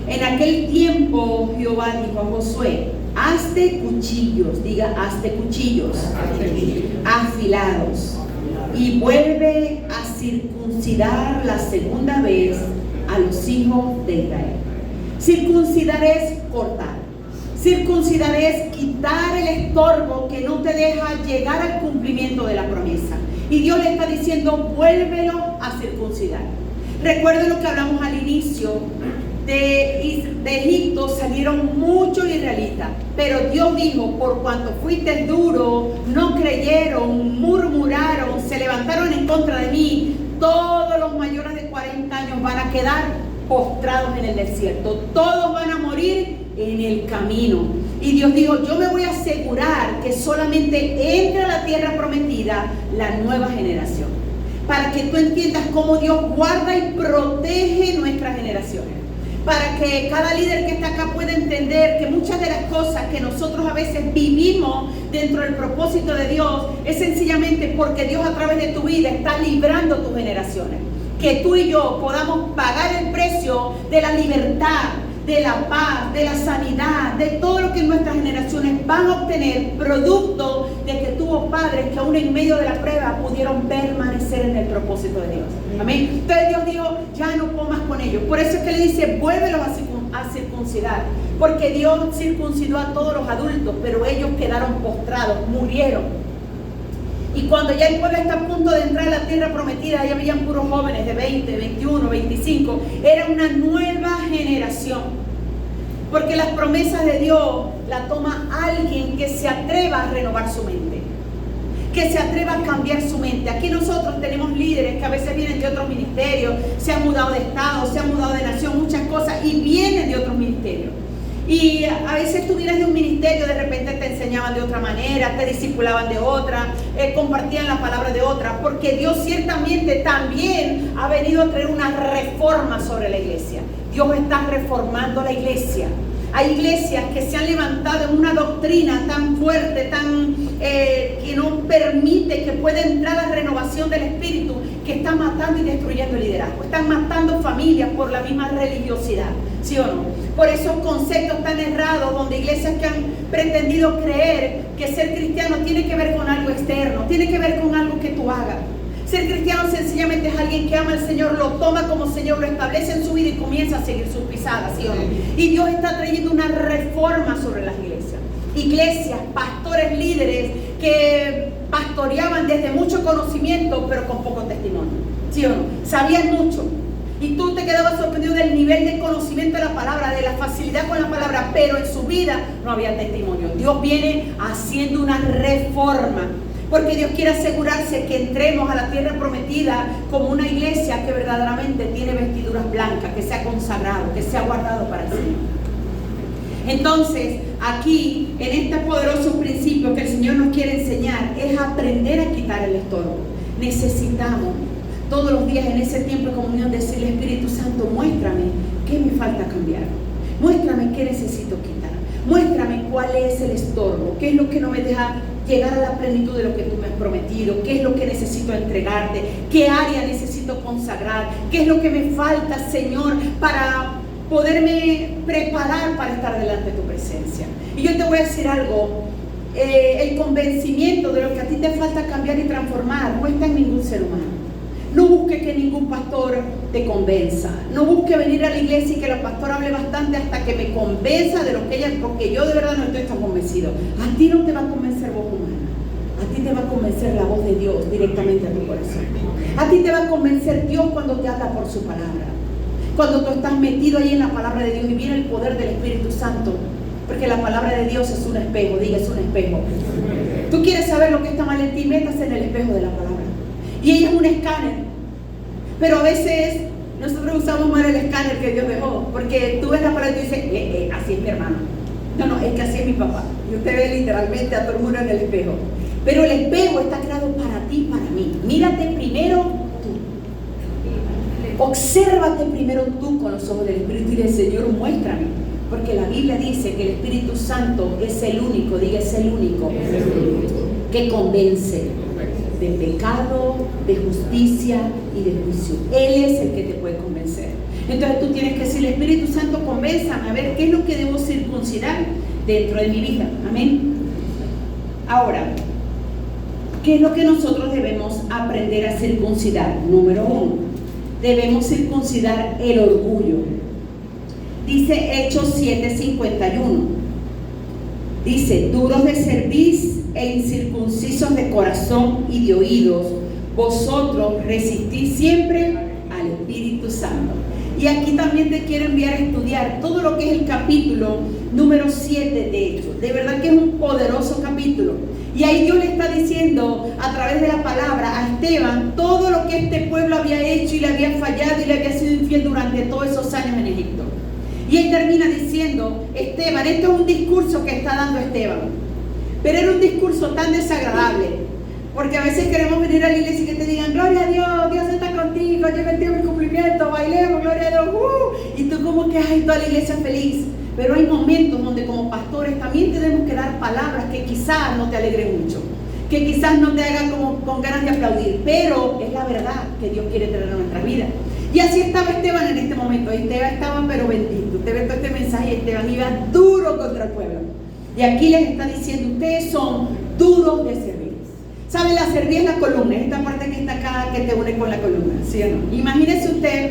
en aquel tiempo Jehová dijo a Josué: hazte cuchillos, diga hazte cuchillos, afilados, y vuelve a circuncidar la segunda vez a los hijos de Israel. Circuncidar es cortar. Circuncidar es quitar el estorbo que no te deja llegar al cumplimiento de la promesa. Y Dios le está diciendo: vuélvelo a circuncidar. Recuerden lo que hablamos al inicio. De Egipto salieron muchos israelitas, pero Dios dijo: por cuanto fuiste duro, no creyeron, murmuraron, se levantaron en contra de mí, todos los mayores de 40 años van a quedar postrados en el desierto, todos van a morir en el camino. Y Dios dijo: yo me voy a asegurar que solamente entre a la tierra prometida la nueva generación, para que tú entiendas cómo Dios guarda y protege nuestras generaciones, para que cada líder que está acá pueda entender que muchas de las cosas que nosotros a veces vivimos dentro del propósito de Dios es sencillamente porque Dios a través de tu vida está librando tus generaciones, que tú y yo podamos pagar el precio de la libertad, de la paz, de la sanidad, de todo lo que nuestras generaciones van a obtener, producto de que tuvo padres que aún en medio de la prueba pudieron permanecer en el propósito de Dios. Amén. Entonces Dios dijo: ya no comas con ellos. Por eso es que le dice: vuélvelos a circuncidar, porque Dios circuncidó a todos los adultos, pero ellos quedaron postrados, murieron. Y cuando ya el pueblo está a punto de entrar a la tierra prometida, ahí habían puros jóvenes de 20, 21, 25. Era una nueva generación. Porque las promesas de Dios las toma alguien que se atreva a renovar su mente, que se atreva a cambiar su mente. Aquí nosotros tenemos líderes que a veces vienen de otros ministerios, se han mudado de estado, se han mudado de nación, muchas cosas, y vienen de otros ministerios. Y a veces tú vienes de un ministerio, de repente te enseñaban de otra manera, te discipulaban de otra, compartían la palabra de otra, porque Dios ciertamente también ha venido a traer una reforma sobre la iglesia. Dios está reformando la iglesia. Hay iglesias que se han levantado en una doctrina tan fuerte, que no permite que pueda entrar la renovación del espíritu, que está matando y destruyendo el liderazgo. Están matando familias por la misma religiosidad, ¿sí o no? Por esos conceptos tan errados, donde iglesias que han pretendido creer que ser cristiano tiene que ver con algo externo, tiene que ver con algo que tú hagas. Ser cristiano sencillamente es alguien que ama al Señor, lo toma como Señor, lo establece en su vida y comienza a seguir sus pisadas, ¿sí o no? Y Dios está trayendo una reforma sobre las iglesias. Iglesias, pastores, líderes que pastoreaban desde mucho conocimiento, pero con poco testimonio, ¿sí o no? Sabían mucho. Y tú te quedabas sorprendido del nivel de conocimiento de la palabra, de la facilidad con la palabra, pero en su vida no había testimonio. Dios viene haciendo una reforma, porque Dios quiere asegurarse que entremos a la tierra prometida como una iglesia que verdaderamente tiene vestiduras blancas, que se ha consagrado, que se ha guardado para el Señor. Entonces, aquí, en este poderoso principio que el Señor nos quiere enseñar, es aprender a quitar el estorbo. Necesitamos todos los días en ese tiempo de comunión decirle: Espíritu Santo, muéstrame qué me falta cambiar, muéstrame qué necesito quitar, muéstrame cuál es el estorbo, qué es lo que no me deja llegar a la plenitud de lo que tú me has prometido, qué es lo que necesito entregarte, qué área necesito consagrar, qué es lo que me falta, Señor, para poderme preparar para estar delante de tu presencia. Y yo te voy a decir algo, el convencimiento de lo que a ti te falta cambiar y transformar no está en ningún ser humano. No busque que ningún pastor te convenza. No busque venir a la iglesia y que la pastora hable bastante hasta que me convenza de lo que ella, porque yo de verdad no estoy tan convencido. A ti no te va a convencer voz humana. A ti te va a convencer la voz de Dios directamente a tu corazón. A ti te va a convencer Dios cuando te habla por su palabra. Cuando tú estás metido ahí en la palabra de Dios y viene el poder del Espíritu Santo. Porque la palabra de Dios es un espejo. Diga, es un espejo. Tú quieres saber lo que está mal en ti, métase en el espejo de la palabra. Y ella es un escáner. Pero a veces nosotros usamos mal el escáner que Dios dejó. Porque tú ves la palabra y tú dices, así es mi hermano. No, es que así es mi papá. Y usted ve literalmente a todo el mundo en el espejo. Pero el espejo está creado para ti y para mí. Mírate primero tú. Obsérvate primero tú con los ojos del Espíritu y del Señor, muéstrame. Porque la Biblia dice que el Espíritu Santo es el único, diga, es el único, que convence de pecado, de justicia y de juicio. Él es el que te puede convencer. Entonces tú tienes que decirle: Espíritu Santo, convénzame a ver qué es lo que debo circuncidar dentro de mi vida. Amén. Ahora, ¿qué es lo que nosotros debemos aprender a circuncidar? Número 1, debemos circuncidar el orgullo. Dice Hechos 7:51. Dice: duros de cerviz e incircuncisos de corazón y de oídos, vosotros resistís siempre al Espíritu Santo. Y aquí también te quiero enviar a estudiar todo lo que es el capítulo número 7 de Hechos. De verdad que es un poderoso capítulo. Y ahí Dios le está diciendo a través de la palabra a Esteban todo lo que este pueblo había hecho y le había fallado y le había sido infiel durante todos esos años en Egipto. Y él termina diciendo: Esteban, esto es un discurso que está dando Esteban. Pero era un discurso tan desagradable, porque a veces queremos venir a la iglesia y que te digan: gloria a Dios, Dios está contigo, llega el tiempo de cumplimiento, bailemos, gloria a Dios, y tú como que, ay, toda la iglesia feliz. Pero hay momentos donde como pastores también tenemos que dar palabras que quizás no te alegren mucho, que quizás no te hagan como con ganas de aplaudir, pero es la verdad que Dios quiere tener en nuestra vida. Y así estaba Esteban en este momento. Esteban estaba pero bendito. Usted ve todo este mensaje y Esteban iba duro contra el pueblo. Y aquí les está diciendo: ustedes son duros de cerviz. ¿Sabe? La cerviz es la columna, es esta parte que está acá que te une con la columna, ¿sí o no? Imagínese usted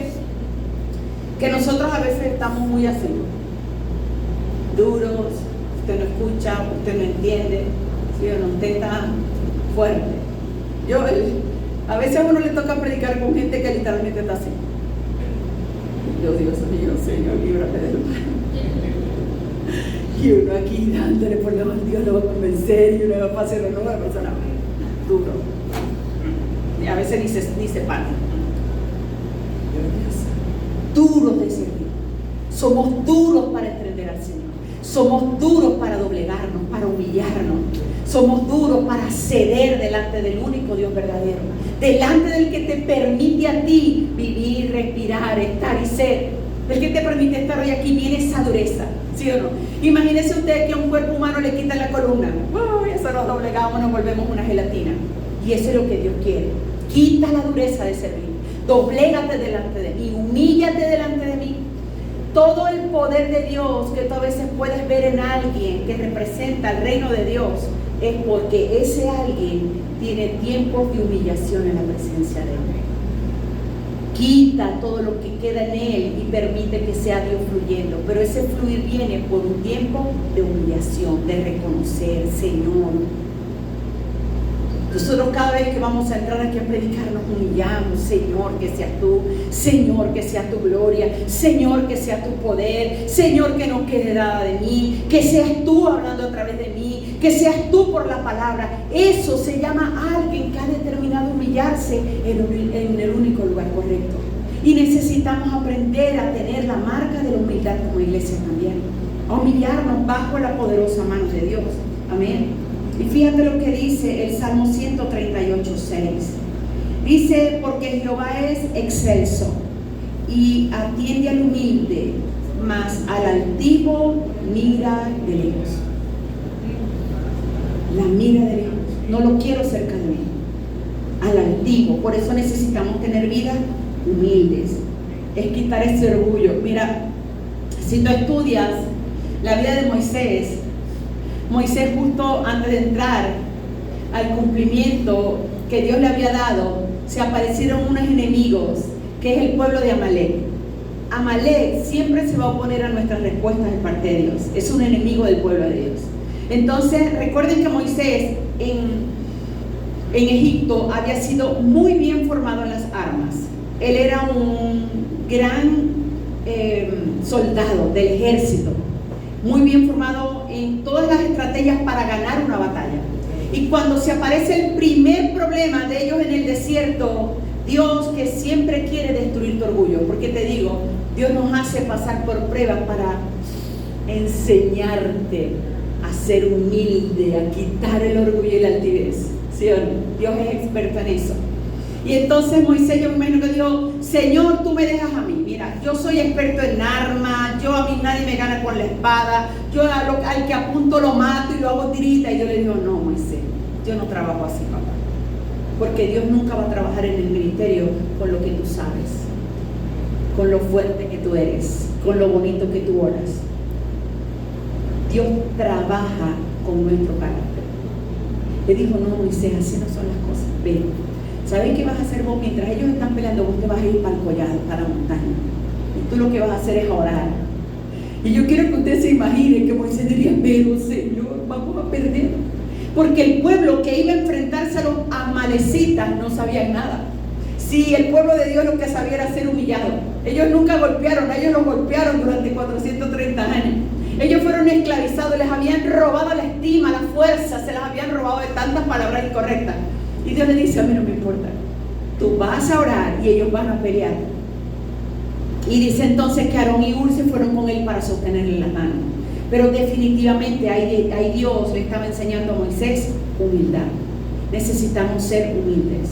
que nosotros a veces estamos muy así, duros, usted no escucha, usted no entiende, ¿sí o no? Usted está fuerte. A veces a uno le toca predicar con gente que literalmente está así. Dios mío, Señor, líbrame del mal. Y uno aquí dándole por Dios lo va a convencer y uno va a pasar una nueva persona. Duro. Y a veces ni se para. Duros de servir. Somos duros para entender al Señor. Somos duros para doblegarnos, para humillarnos. Somos duros para ceder delante del único Dios verdadero. Delante del que te permite a ti vivir, respirar, estar y ser. Del que te permite estar hoy aquí, viene esa dureza, ¿sí o no? Imagínese usted que a un cuerpo humano le quitan la columna. ¡Uy! Eso nos doblegamos, nos volvemos una gelatina. Y eso es lo que Dios quiere. Quita la dureza de servir. Doblégate delante de mí, humíllate delante de mí. Todo el poder de Dios que tú a veces puedes ver en alguien que representa el reino de Dios es porque ese alguien tiene tiempos de humillación en la presencia de Él. Quita todo lo que queda en Él y permite que sea Dios fluyendo. Pero ese fluir viene por un tiempo de humillación, de reconocer, Señor. Nosotros cada vez que vamos a entrar aquí a predicar nos humillamos. Señor, que seas tú. Señor, que sea tu gloria. Señor, que sea tu poder. Señor, que no quede nada de mí. Que seas tú hablando a través de mí. Que seas tú por la palabra. Eso se llama alguien que ha determinado humillarse en el único lugar correcto. Y necesitamos aprender a tener la marca de la humildad como iglesia también. A humillarnos bajo la poderosa mano de Dios. Amén. Y fíjate lo que dice el Salmo 138:6. Dice, porque Jehová es excelso y atiende al humilde, mas al altivo mira de lejos. La mira de lejos. No lo quiero cerca de mí. Al altivo. Por eso necesitamos tener vidas humildes. Es quitar ese orgullo. Mira, si tú estudias la vida de Moisés, justo antes de entrar al cumplimiento que Dios le había dado, se aparecieron unos enemigos, que es el pueblo de Amalek. Amalek siempre se va a oponer a nuestras respuestas de parte de Dios. Es un enemigo del pueblo de Dios. Entonces, recuerden que Moisés en Egipto había sido muy bien formado en las armas. Él era un gran soldado del ejército, muy bien formado en todas las estrategias para ganar una batalla. Y cuando se aparece el primer problema de ellos en el desierto, Dios, que siempre quiere destruir tu orgullo, porque te digo, Dios nos hace pasar por pruebas para enseñarte a ser humilde, a quitar el orgullo y la altivez. ¿Sí o no? Dios es experto en eso. Y entonces Moisés, yo me imagino que dijo, Señor, tú me dejas a mí. Mira, yo soy experto en armas, yo a mí nadie me gana con la espada, yo al que apunto lo mato y lo hago tirita. Y yo le digo, no, Moisés, yo no trabajo así, papá. Porque Dios nunca va a trabajar en el ministerio con lo que tú sabes, con lo fuerte que tú eres, con lo bonito que tú oras. Dios trabaja con nuestro carácter. Le dijo, no, Moisés, así no son las cosas. Ven. ¿Sabes qué vas a hacer vos? Mientras ellos están peleando, vos te vas a ir para el collado, para la montaña. Y tú lo que vas a hacer es orar. Y yo quiero que usted se imagine que Moisés diría, pero Señor, vamos a perder. Porque el pueblo que iba a enfrentarse a los amalecitas no sabían nada. Sí, el pueblo de Dios lo que sabía era ser humillado. Ellos nunca golpearon, ellos los golpearon durante 430 años. Ellos fueron esclavizados, les habían robado la estima, la fuerza, se las habían robado de tantas palabras incorrectas. Y Dios le dice, a mí no me importa, tú vas a orar y ellos van a pelear. Y dice entonces que Aarón y Hur se fueron con él para sostenerle las manos. Pero definitivamente ahí Dios le estaba enseñando a Moisés humildad. Necesitamos ser humildes.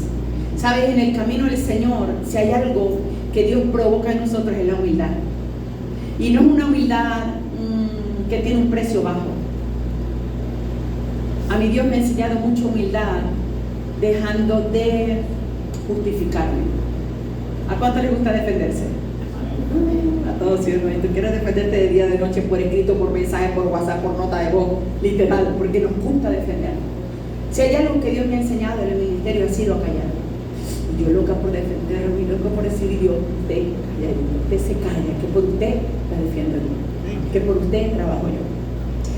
Sabes, en el camino del Señor, si hay algo que Dios provoca en nosotros es la humildad. Y no es una humildad que tiene un precio bajo. A mí Dios me ha enseñado mucha humildad, dejando de justificarme. ¿A cuánto les gusta defenderse? A todos, ¿sí? Tú quieres defenderte de día, de noche, por escrito, por mensaje, por WhatsApp, por nota de voz, literal, porque nos gusta defender. Si hay algo que Dios me ha enseñado en el ministerio, ha sido a callar. Y yo loca por defenderme, y loca por decir, Dios, usted se calla, que por usted la defiendo yo, que por usted trabajo yo.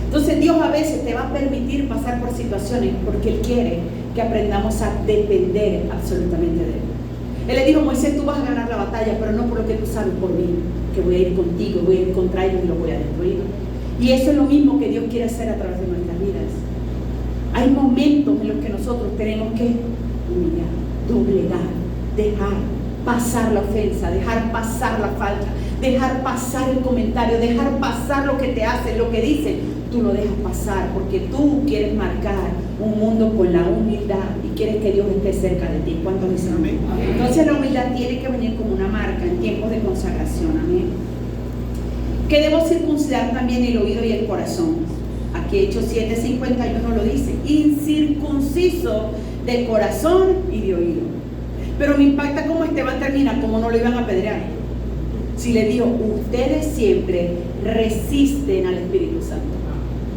Entonces Dios a veces te va a permitir pasar por situaciones porque Él quiere que aprendamos a depender absolutamente de Él. Él le dijo a Moisés, tú vas a ganar la batalla, pero no por lo que tú sabes, por mí, que voy a ir contigo, voy a ir contra ellos y los voy a destruir. Y eso es lo mismo que Dios quiere hacer a través de nuestras vidas. Hay momentos en los que nosotros tenemos que humillar, doblegar, dejar pasar la ofensa, dejar pasar la falta, dejar pasar el comentario, dejar pasar lo que te hacen, lo que dicen. Tú lo dejas pasar porque tú quieres marcar un mundo con la humildad y quieres que Dios esté cerca de ti. ¿Cuántos dicen amén? Entonces la humildad tiene que venir como una marca en tiempos de consagración. Amén. Que debo circuncidar también el oído y el corazón. Aquí Hechos 7:51 lo dice: incircunciso de corazón y de oído. Pero me impacta cómo Esteban termina, como no lo iban a apedrear. Si le dijo: ustedes siempre resisten al Espíritu Santo.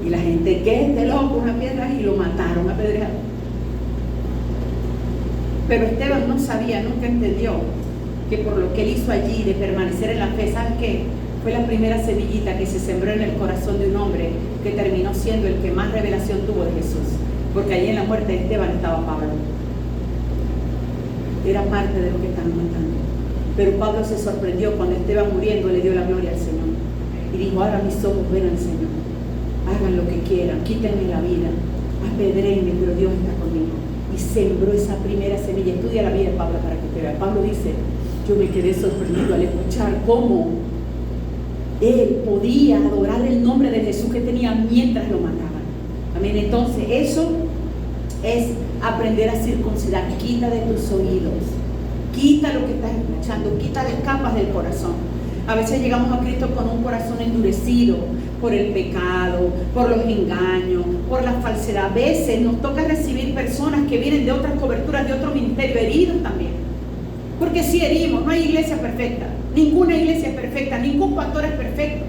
Y la gente, ¿qué? Este loco, una piedra, y lo mataron apedreado. Pero Esteban no sabía, nunca entendió que por lo que él hizo allí de permanecer en la fe, ¿sabes qué? Fue la primera semillita que se sembró en el corazón de un hombre que terminó siendo el que más revelación tuvo de Jesús. Porque allí en la muerte de Esteban estaba Pablo. Era parte de lo que estaban matando. Pero Pablo se sorprendió cuando Esteban muriendo le dio la gloria al Señor. Y dijo: ahora mis ojos ven al Señor. Hagan lo que quieran, quítenme la vida, apedréenme, pero Dios está conmigo. Y sembró esa primera semilla. Estudia la vida de Pablo para que te vea. Pablo dice: yo me quedé sorprendido al escuchar cómo él podía adorar el nombre de Jesús que tenía mientras lo mataban. Amén. Entonces eso es aprender a circuncidar. Quita de tus oídos, quita lo que estás escuchando, quita las capas del corazón. A veces llegamos a Cristo con un corazón endurecido por el pecado, por los engaños, por la falsedad. A veces nos toca recibir personas que vienen de otras coberturas, de otro ministerio, heridos también. Porque si herimos, no hay iglesia perfecta. Ninguna iglesia es perfecta, ningún pastor es perfecto.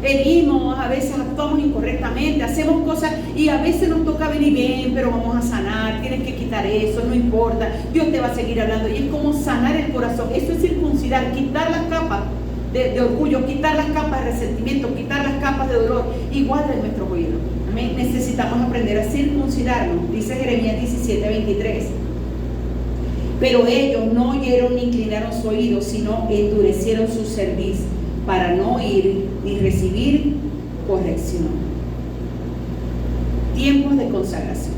Herimos, a veces actuamos incorrectamente, hacemos cosas y a veces nos toca venir bien, pero vamos a sanar, tienes que quitar eso, no importa, Dios te va a seguir hablando. Y es como sanar el corazón. Eso es circuncidar, quitar las capas de orgullo, quitar las capas de resentimiento, quitar las capas de dolor, igual de nuestros oídos. Amén. Necesitamos aprender a circuncidarnos, dice Jeremías 17:23. Pero ellos no oyeron ni inclinaron su oído, sino endurecieron su cerviz para no oír ni recibir corrección. Tiempos de consagración.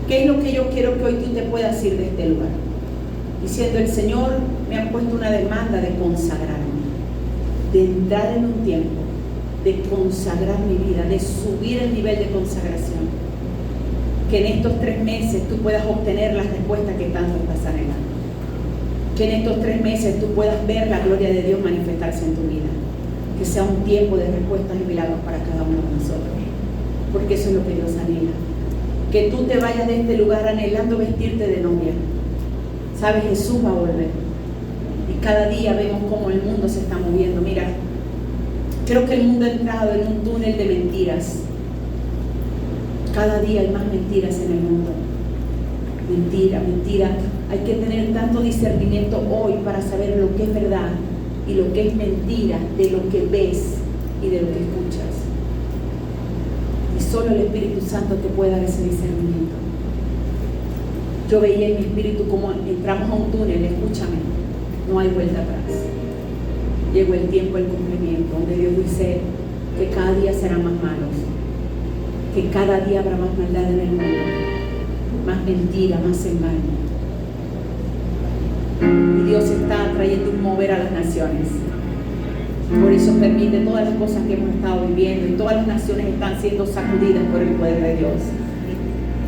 ¿Qué es lo que yo quiero que hoy tú te puedas ir de este lugar? Diciendo: el Señor me ha puesto una demanda de consagrarme, de entrar en un tiempo, de consagrar mi vida, de subir el nivel de consagración. Que en estos 3 meses tú puedas obtener las respuestas que tanto estás anhelando. Que en estos 3 meses tú puedas ver la gloria de Dios manifestarse en tu vida. Que sea un tiempo de respuestas y milagros para cada uno de nosotros. Porque eso es lo que Dios anhela. Que tú te vayas de este lugar anhelando vestirte de novia. Sabes, Jesús va a volver. Y cada día vemos cómo el mundo se está moviendo. Mira, creo que el mundo ha entrado en un túnel de mentiras. Cada día hay más mentiras en el mundo. Mentira, mentira. Hay que tener tanto discernimiento hoy para saber lo que es verdad y lo que es mentira, de lo que ves y de lo que escuchas. Y solo el Espíritu Santo te puede dar ese discernimiento. Yo veía en mi espíritu como entramos a un túnel. Escúchame, no hay vuelta atrás. Llegó el tiempo del cumplimiento, donde Dios dice que cada día serán más malos, que cada día habrá más maldad en el mundo, más mentira, más engaño. Y Dios está trayendo un mover a las naciones. Por eso permite todas las cosas que hemos estado viviendo, y todas las naciones están siendo sacudidas por el poder de Dios.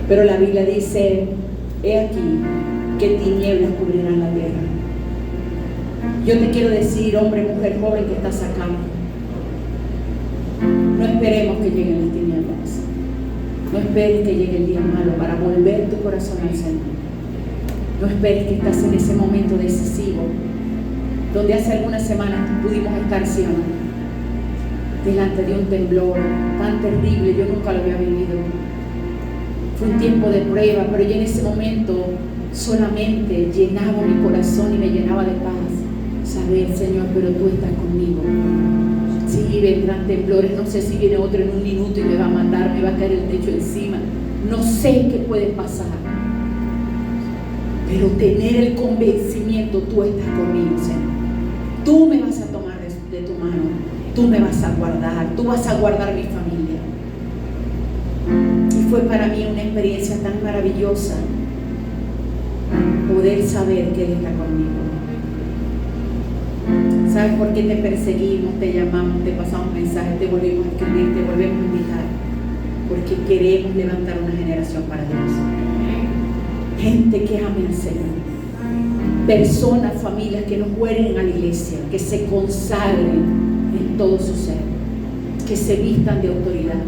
Pero la Biblia dice: he aquí que tinieblas cubrirán la tierra. Yo te quiero decir, hombre, mujer, joven que estás acá, no esperemos que lleguen las tinieblas. No esperes que llegue el día malo para volver tu corazón al Señor. No esperes que estás en ese momento decisivo, donde hace algunas semanas pudimos estar, ¿sí o no?, delante de un temblor tan terrible. Yo nunca lo había vivido. Fue un tiempo de prueba, pero yo en ese momento solamente llenaba mi corazón y me llenaba de paz. Saber, Señor, pero tú estás conmigo. Sí, vendrán temblores, no sé si viene otro en un minuto y me va a matar, me va a caer el techo encima. No sé qué puede pasar. Pero tener el convencimiento: tú estás conmigo, Señor. Tú me vas a tomar de tu mano. Tú me vas a guardar. Tú vas a guardar mi familia. Y fue para mí una experiencia tan maravillosa poder saber que Él está conmigo. ¿Sabes por qué te perseguimos, te llamamos, te pasamos mensajes, te volvimos a escribir, te volvemos a invitar? Porque queremos levantar una generación para Dios. Gente que ame al Señor. Personas, familias que no mueren a la iglesia, que se consagren en todo su ser, que se vistan de autoridad.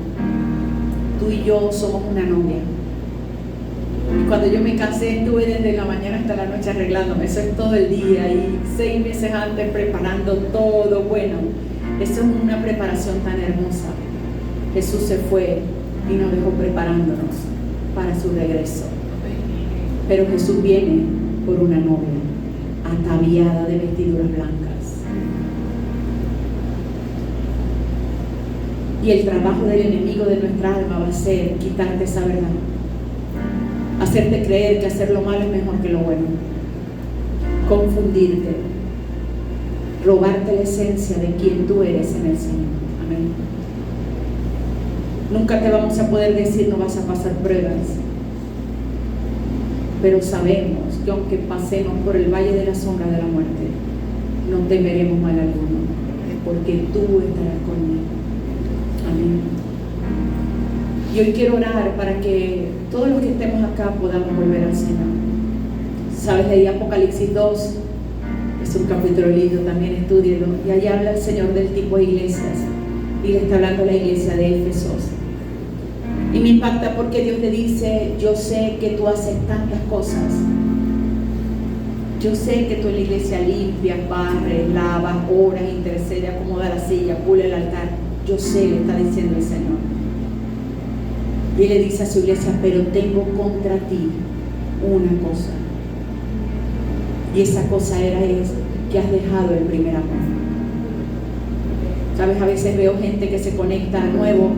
Tú y yo somos una novia. Y cuando yo me casé, estuve desde la mañana hasta la noche arreglándome. Eso es todo el día. Y 6 meses antes preparando todo. Bueno, eso es una preparación tan hermosa. Jesús se fue y nos dejó preparándonos para su regreso. Pero Jesús viene por una novia ataviada de vestiduras blancas. Y el trabajo del enemigo de nuestra alma va a ser quitarte esa verdad, hacerte creer que hacer lo malo es mejor que lo bueno, confundirte, robarte la esencia de quien tú eres en el Señor. Amén. Nunca te vamos a poder decir no vas a pasar pruebas, pero sabemos que aunque pasemos por el valle de la sombra de la muerte, no temeremos mal alguno, porque tú estarás conmigo. Amén. Y hoy quiero orar para que todos los que estemos acá podamos volver al Señor. Sabes, leí Apocalipsis 2, es un capítulo lindo, también estúdielo, y allí habla el Señor del tipo de iglesias, y le está hablando a la iglesia de Éfesos. Y me impacta porque Dios le dice: yo sé que tú haces tantas cosas. Yo sé que tú en la iglesia limpias, barres, lavas, oras, intercedes, acomoda la silla, pule el altar. Yo sé, le está diciendo el Señor. Y Él le dice a su iglesia: pero tengo contra ti una cosa. Y esa cosa es que has dejado el primer amor. Sabes, a veces veo gente que se conecta a nuevo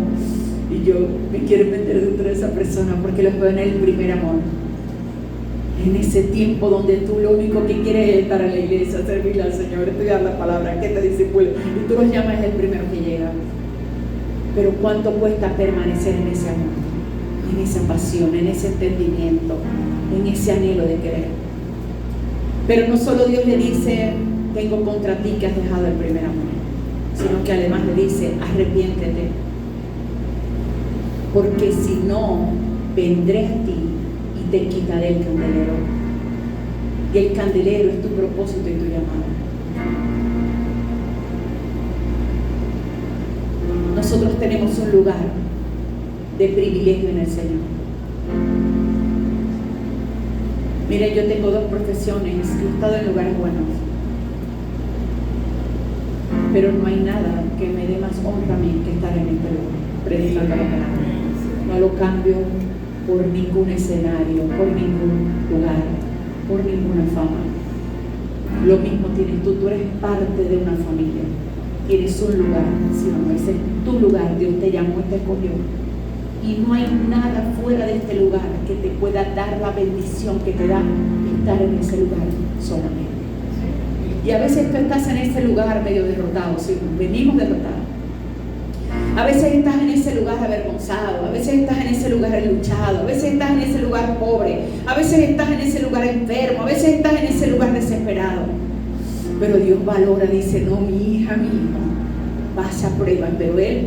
y yo me quiero meter dentro de esa persona porque los veo en el primer amor. En ese tiempo donde tú lo único que quieres es estar en la iglesia, servirle al Señor, estudiar la palabra, que te disipule, y tú los llamas, es el primero que llega. Pero ¿cuánto cuesta permanecer en ese amor, en esa pasión, en ese entendimiento, en ese anhelo de querer? Pero no solo Dios le dice: tengo contra ti que has dejado el primer amor, sino que además le dice: arrepiéntete, porque si no, vendré a ti y te quitaré el candelero. Y el candelero es tu propósito y tu llamado. Nosotros tenemos un lugar de privilegio en el Señor. Miren, yo tengo 2 profesiones, he estado en lugares buenos, pero no hay nada que me dé más honra a mí que estar en este lugar, predicando la palabra. No lo cambio por ningún escenario, por ningún lugar, por ninguna fama. Lo mismo tienes tú eres parte de una familia, tienes un lugar, si no, ese es tu lugar. Dios te llamó y te escogió, y no hay nada fuera de este lugar que te pueda dar la bendición que te da estar en ese lugar solamente. Y a veces tú estás en ese lugar medio derrotado, ¿sí? Venimos derrotados. A veces estás en ese lugar avergonzado, a veces estás en ese lugar luchado, a veces estás en ese lugar pobre, a veces estás en ese lugar enfermo, a veces estás en ese lugar desesperado. Pero Dios valora, dice: no, mi hija, mi hijo, pasa pruebas, pero Él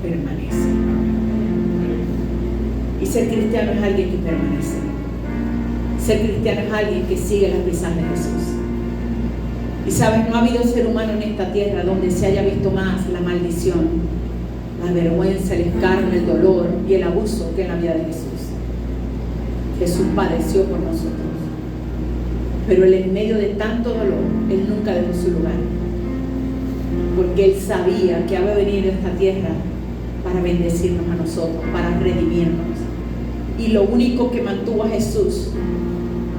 permanece. Y ser cristiano es alguien que permanece. Ser cristiano es alguien que sigue las pisadas de Jesús. Y sabes, no ha habido ser humano en esta tierra donde se haya visto más la maldición, la vergüenza, el escarnio, el dolor y el abuso que en la vida de Jesús. Jesús padeció por nosotros, pero Él, en medio de tanto dolor, Él nunca dejó su lugar, porque Él sabía que había venido a esta tierra para bendecirnos a nosotros, para redimirnos. Y lo único que mantuvo a Jesús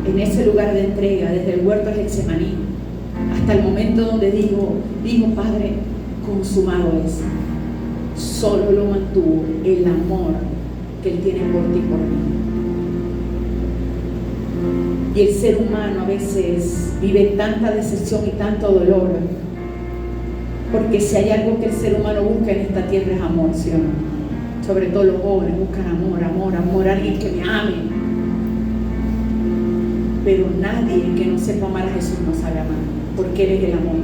en ese lugar de entrega, desde el huerto de Getsemaní hasta el momento donde dijo: Padre, consumado es, solo lo mantuvo el amor que Él tiene por ti y por mí. Y el ser humano a veces vive tanta decepción y tanto dolor, porque si hay algo que el ser humano busca en esta tierra es amor, ¿sí o no? Sobre todo los jóvenes buscan amor, alguien que me ame. Pero nadie que no sepa amar a Jesús no sabe amar. porque Él es el amor.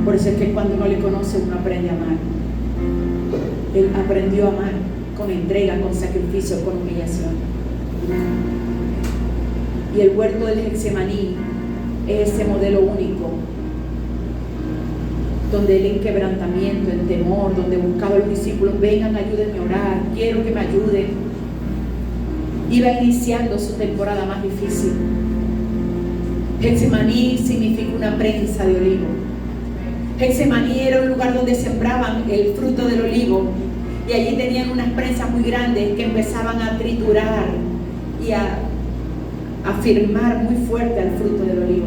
Por eso es que cuando uno le conoce, uno aprende a amar. Él aprendió a amar con entrega, con sacrificio, con humillación. Y el huerto del Getsemaní es ese modelo único, donde Él en quebrantamiento, en temor, donde buscaba a los discípulos, vengan, ayúdenme a orar, quiero que me ayuden. Iba iniciando su temporada más difícil. Getsemaní significa una prensa de olivo. Getsemaní era un lugar donde sembraban el fruto del olivo, y allí tenían unas prensas muy grandes que empezaban a triturar y a afirmar muy fuerte al fruto del olivo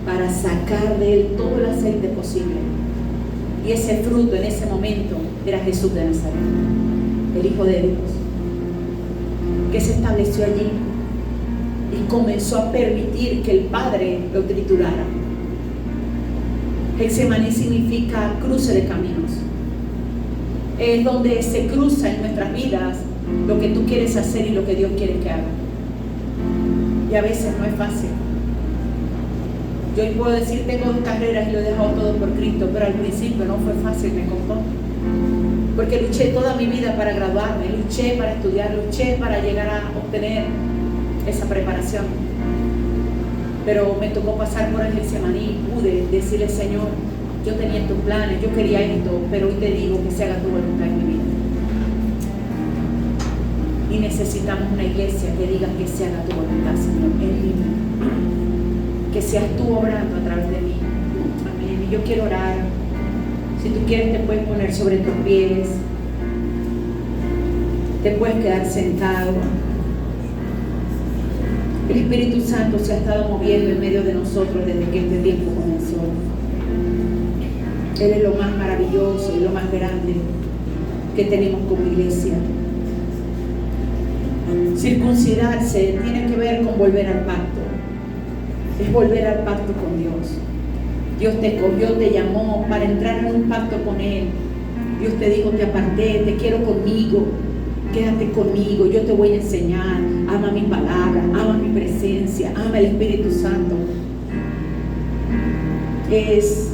para sacar de él todo el aceite posible. Y ese fruto en ese momento era Jesús de Nazaret, el Hijo de Dios, que se estableció allí y comenzó a permitir que el Padre lo triturara. Getsemaní significa cruce de caminos. Es donde se cruza en nuestras vidas lo que tú quieres hacer y lo que Dios quiere que haga. Y a veces no es fácil. Yo hoy puedo decir, tengo 2 carreras y lo he dejado todo por Cristo, pero al principio no fue fácil, me costó. Porque luché toda mi vida para graduarme, luché para estudiar, luché para llegar a obtener esa preparación. Pero me tocó pasar por el Getsemaní y pude decirle, Señor, yo tenía estos planes, yo quería esto, pero hoy te digo que se haga tu voluntad en mi vida. Y necesitamos una iglesia que diga que se haga tu voluntad, Señor, en mi vida. Que seas tú obrando a través de mí. Amén. Y yo quiero orar. Si tú quieres, te puedes poner sobre tus pies. Te puedes quedar sentado. El Espíritu Santo se ha estado moviendo en medio de nosotros desde que este tiempo comenzó. Él es lo más maravilloso y lo más grande que tenemos como iglesia. Circuncidarse tiene que ver con volver al pacto. Es volver al pacto con Dios. Dios te escogió, te llamó para entrar en un pacto con Él. Dios te dijo, te aparté, te quiero conmigo, quédate conmigo, yo te voy a enseñar. Ama mi palabra, ama mi presencia, ama el Espíritu Santo. Es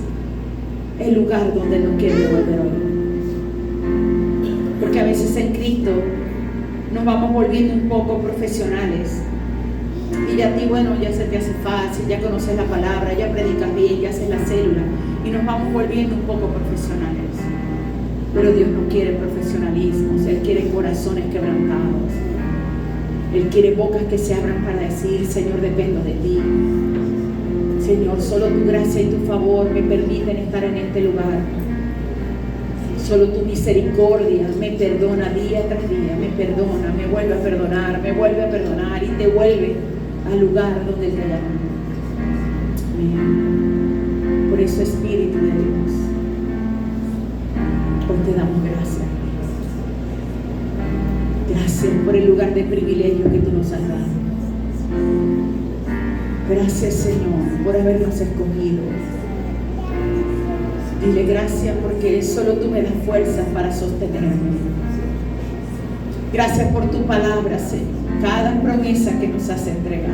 el lugar donde nos quiere volver hoy. Porque a veces en Cristo nos vamos volviendo un poco profesionales. Y ya a ti, bueno, ya se te hace fácil, ya conoces la palabra, ya predicas bien, ya haces la célula. Y nos vamos volviendo un poco profesionales. Pero Dios no quiere profesionalismos, Él quiere corazones quebrantados. Él quiere bocas que se abran para decir, Señor, dependo de ti. Señor, solo tu gracia y tu favor me permiten estar en este lugar. Solo tu misericordia me perdona día tras día, me perdona, me vuelve a perdonar y te vuelve al lugar donde te llaman. Amén. Por eso, Espíritu de Dios, hoy te damos gracias. Gracias por el lugar de privilegio que tú nos has dado. Gracias, Señor, por habernos escogido. Dile gracias porque solo tú me das fuerzas para sostenerme. Gracias por tu palabra, Señor. Cada promesa que nos has entregado.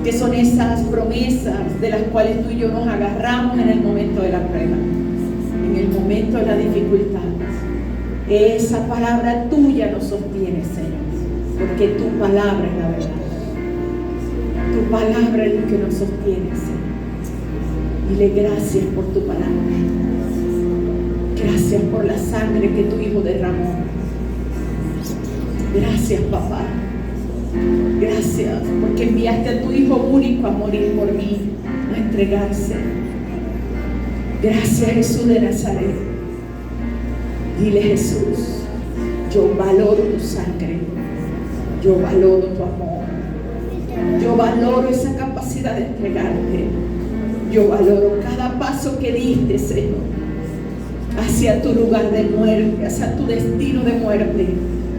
Que son esas promesas de las cuales tú y yo nos agarramos en el momento de la prueba, en el momento de la dificultad. Esa palabra tuya nos sostiene, Señor. Porque tu palabra es la verdad. Tu palabra es lo que nos sostiene, Señor. Dile gracias por tu palabra. Gracias por la sangre que tu Hijo derramó. Gracias, papá. Gracias porque enviaste a tu Hijo único a morir por mí, a entregarse. Gracias, Jesús de Nazaret. Dile, Jesús, yo valoro tu sangre. Yo valoro tu amor. Yo valoro esa capacidad de entregarte. Yo valoro cada paso que diste, Señor, hacia tu lugar de muerte, hacia tu destino de muerte.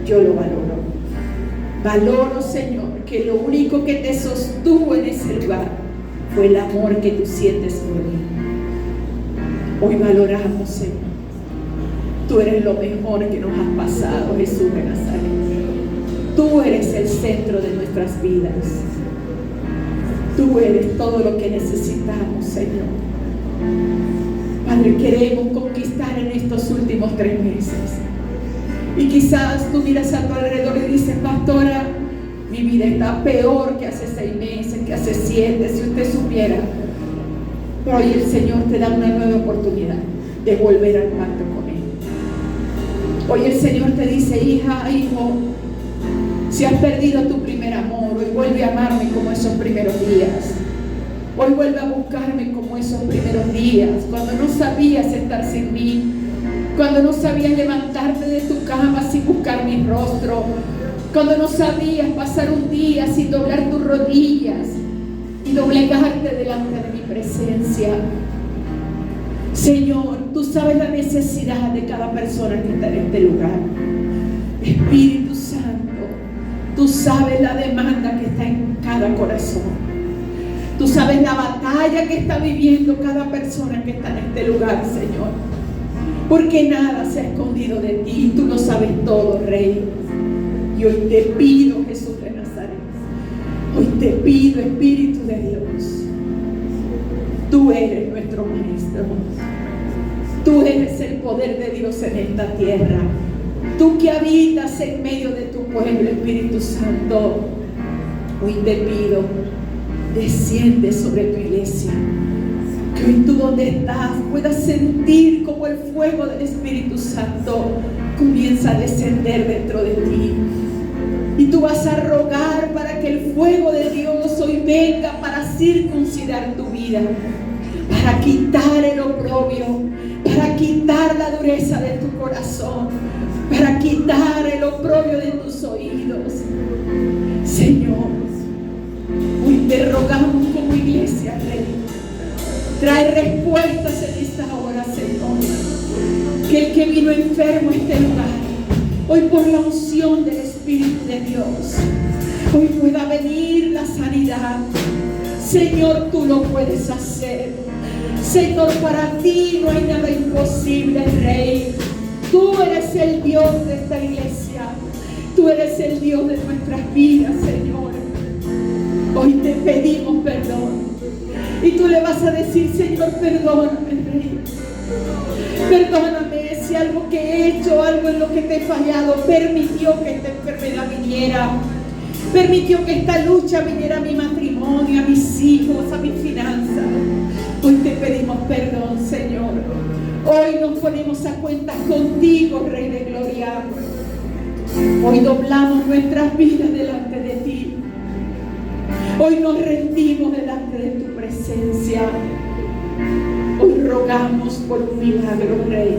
Yo lo valoro. Valoro, Señor, que lo único que te sostuvo en ese lugar fue el amor que tú sientes por mí. Hoy valoramos, Señor. Tú eres lo mejor que nos has pasado, Jesús de Nazaret. Tú eres el centro de nuestras vidas. Tú eres todo lo que necesitamos, Señor. Padre, queremos conquistar en estos últimos 3 meses. Y quizás tú miras a tu alrededor y dices: pastora, mi vida está peor que hace 6 meses, que hace 7, si usted supiera. Pero hoy el Señor te da una nueva oportunidad de volver al pacto con Él. Hoy el Señor te dice: hija, hijo, si has perdido tu primer amor, hoy vuelve a amarme como esos primeros días. Hoy vuelve a buscarme como esos primeros días, cuando no sabías estar sin mí, cuando no sabías levantarte de tu cama sin buscar mi rostro, cuando no sabías pasar un día sin doblar tus rodillas y doblegarte delante de mi presencia. Señor, tú sabes la necesidad de cada persona que está en este lugar. Espíritu Santo, tú sabes la demanda que está en cada corazón. Tú sabes la batalla que está viviendo cada persona que está en este lugar, Señor. Porque nada se ha escondido de ti. Tú lo sabes todo, Rey. Y hoy te pido, Jesús de Nazaret. Hoy te pido, Espíritu de Dios. Tú eres nuestro Maestro. Tú eres el poder de Dios en esta tierra. Tú que habitas en medio de tu pueblo, Espíritu Santo. Hoy te pido, desciende sobre tu iglesia. Que hoy tú donde estás puedas sentir como el fuego del Espíritu Santo comienza a descender dentro de ti. Y tú vas a rogar para que el fuego de Dios hoy venga para circuncidar tu vida, para quitar el oprobio, para quitar la dureza de tu corazón, para quitar el oprobio de tus oídos. Señor, hoy te rogamos como iglesia, Rey, trae respuestas en esta hora, Señor. Que el que vino enfermo a este lugar, hoy por la unción del Espíritu de Dios, hoy pueda venir la sanidad. Señor, tú lo puedes hacer. Señor, para ti no hay nada imposible, Rey. Tú eres el Dios de esta iglesia. Tú eres el Dios de nuestras vidas, Señor. Hoy te pedimos perdón. Y tú le vas a decir: Señor, perdóname, Rey. Perdóname si algo que he hecho, algo en lo que te he fallado, permitió que esta enfermedad viniera. Permitió que esta lucha viniera a mi matrimonio, a mis hijos, a mis finanzas. Hoy te pedimos perdón, Señor. Hoy nos ponemos a cuentas contigo, Rey de Gloria. Hoy doblamos nuestras vidas delante de ti. Hoy nos rendimos delante de tu presencia. Hoy rogamos por un milagro, Rey.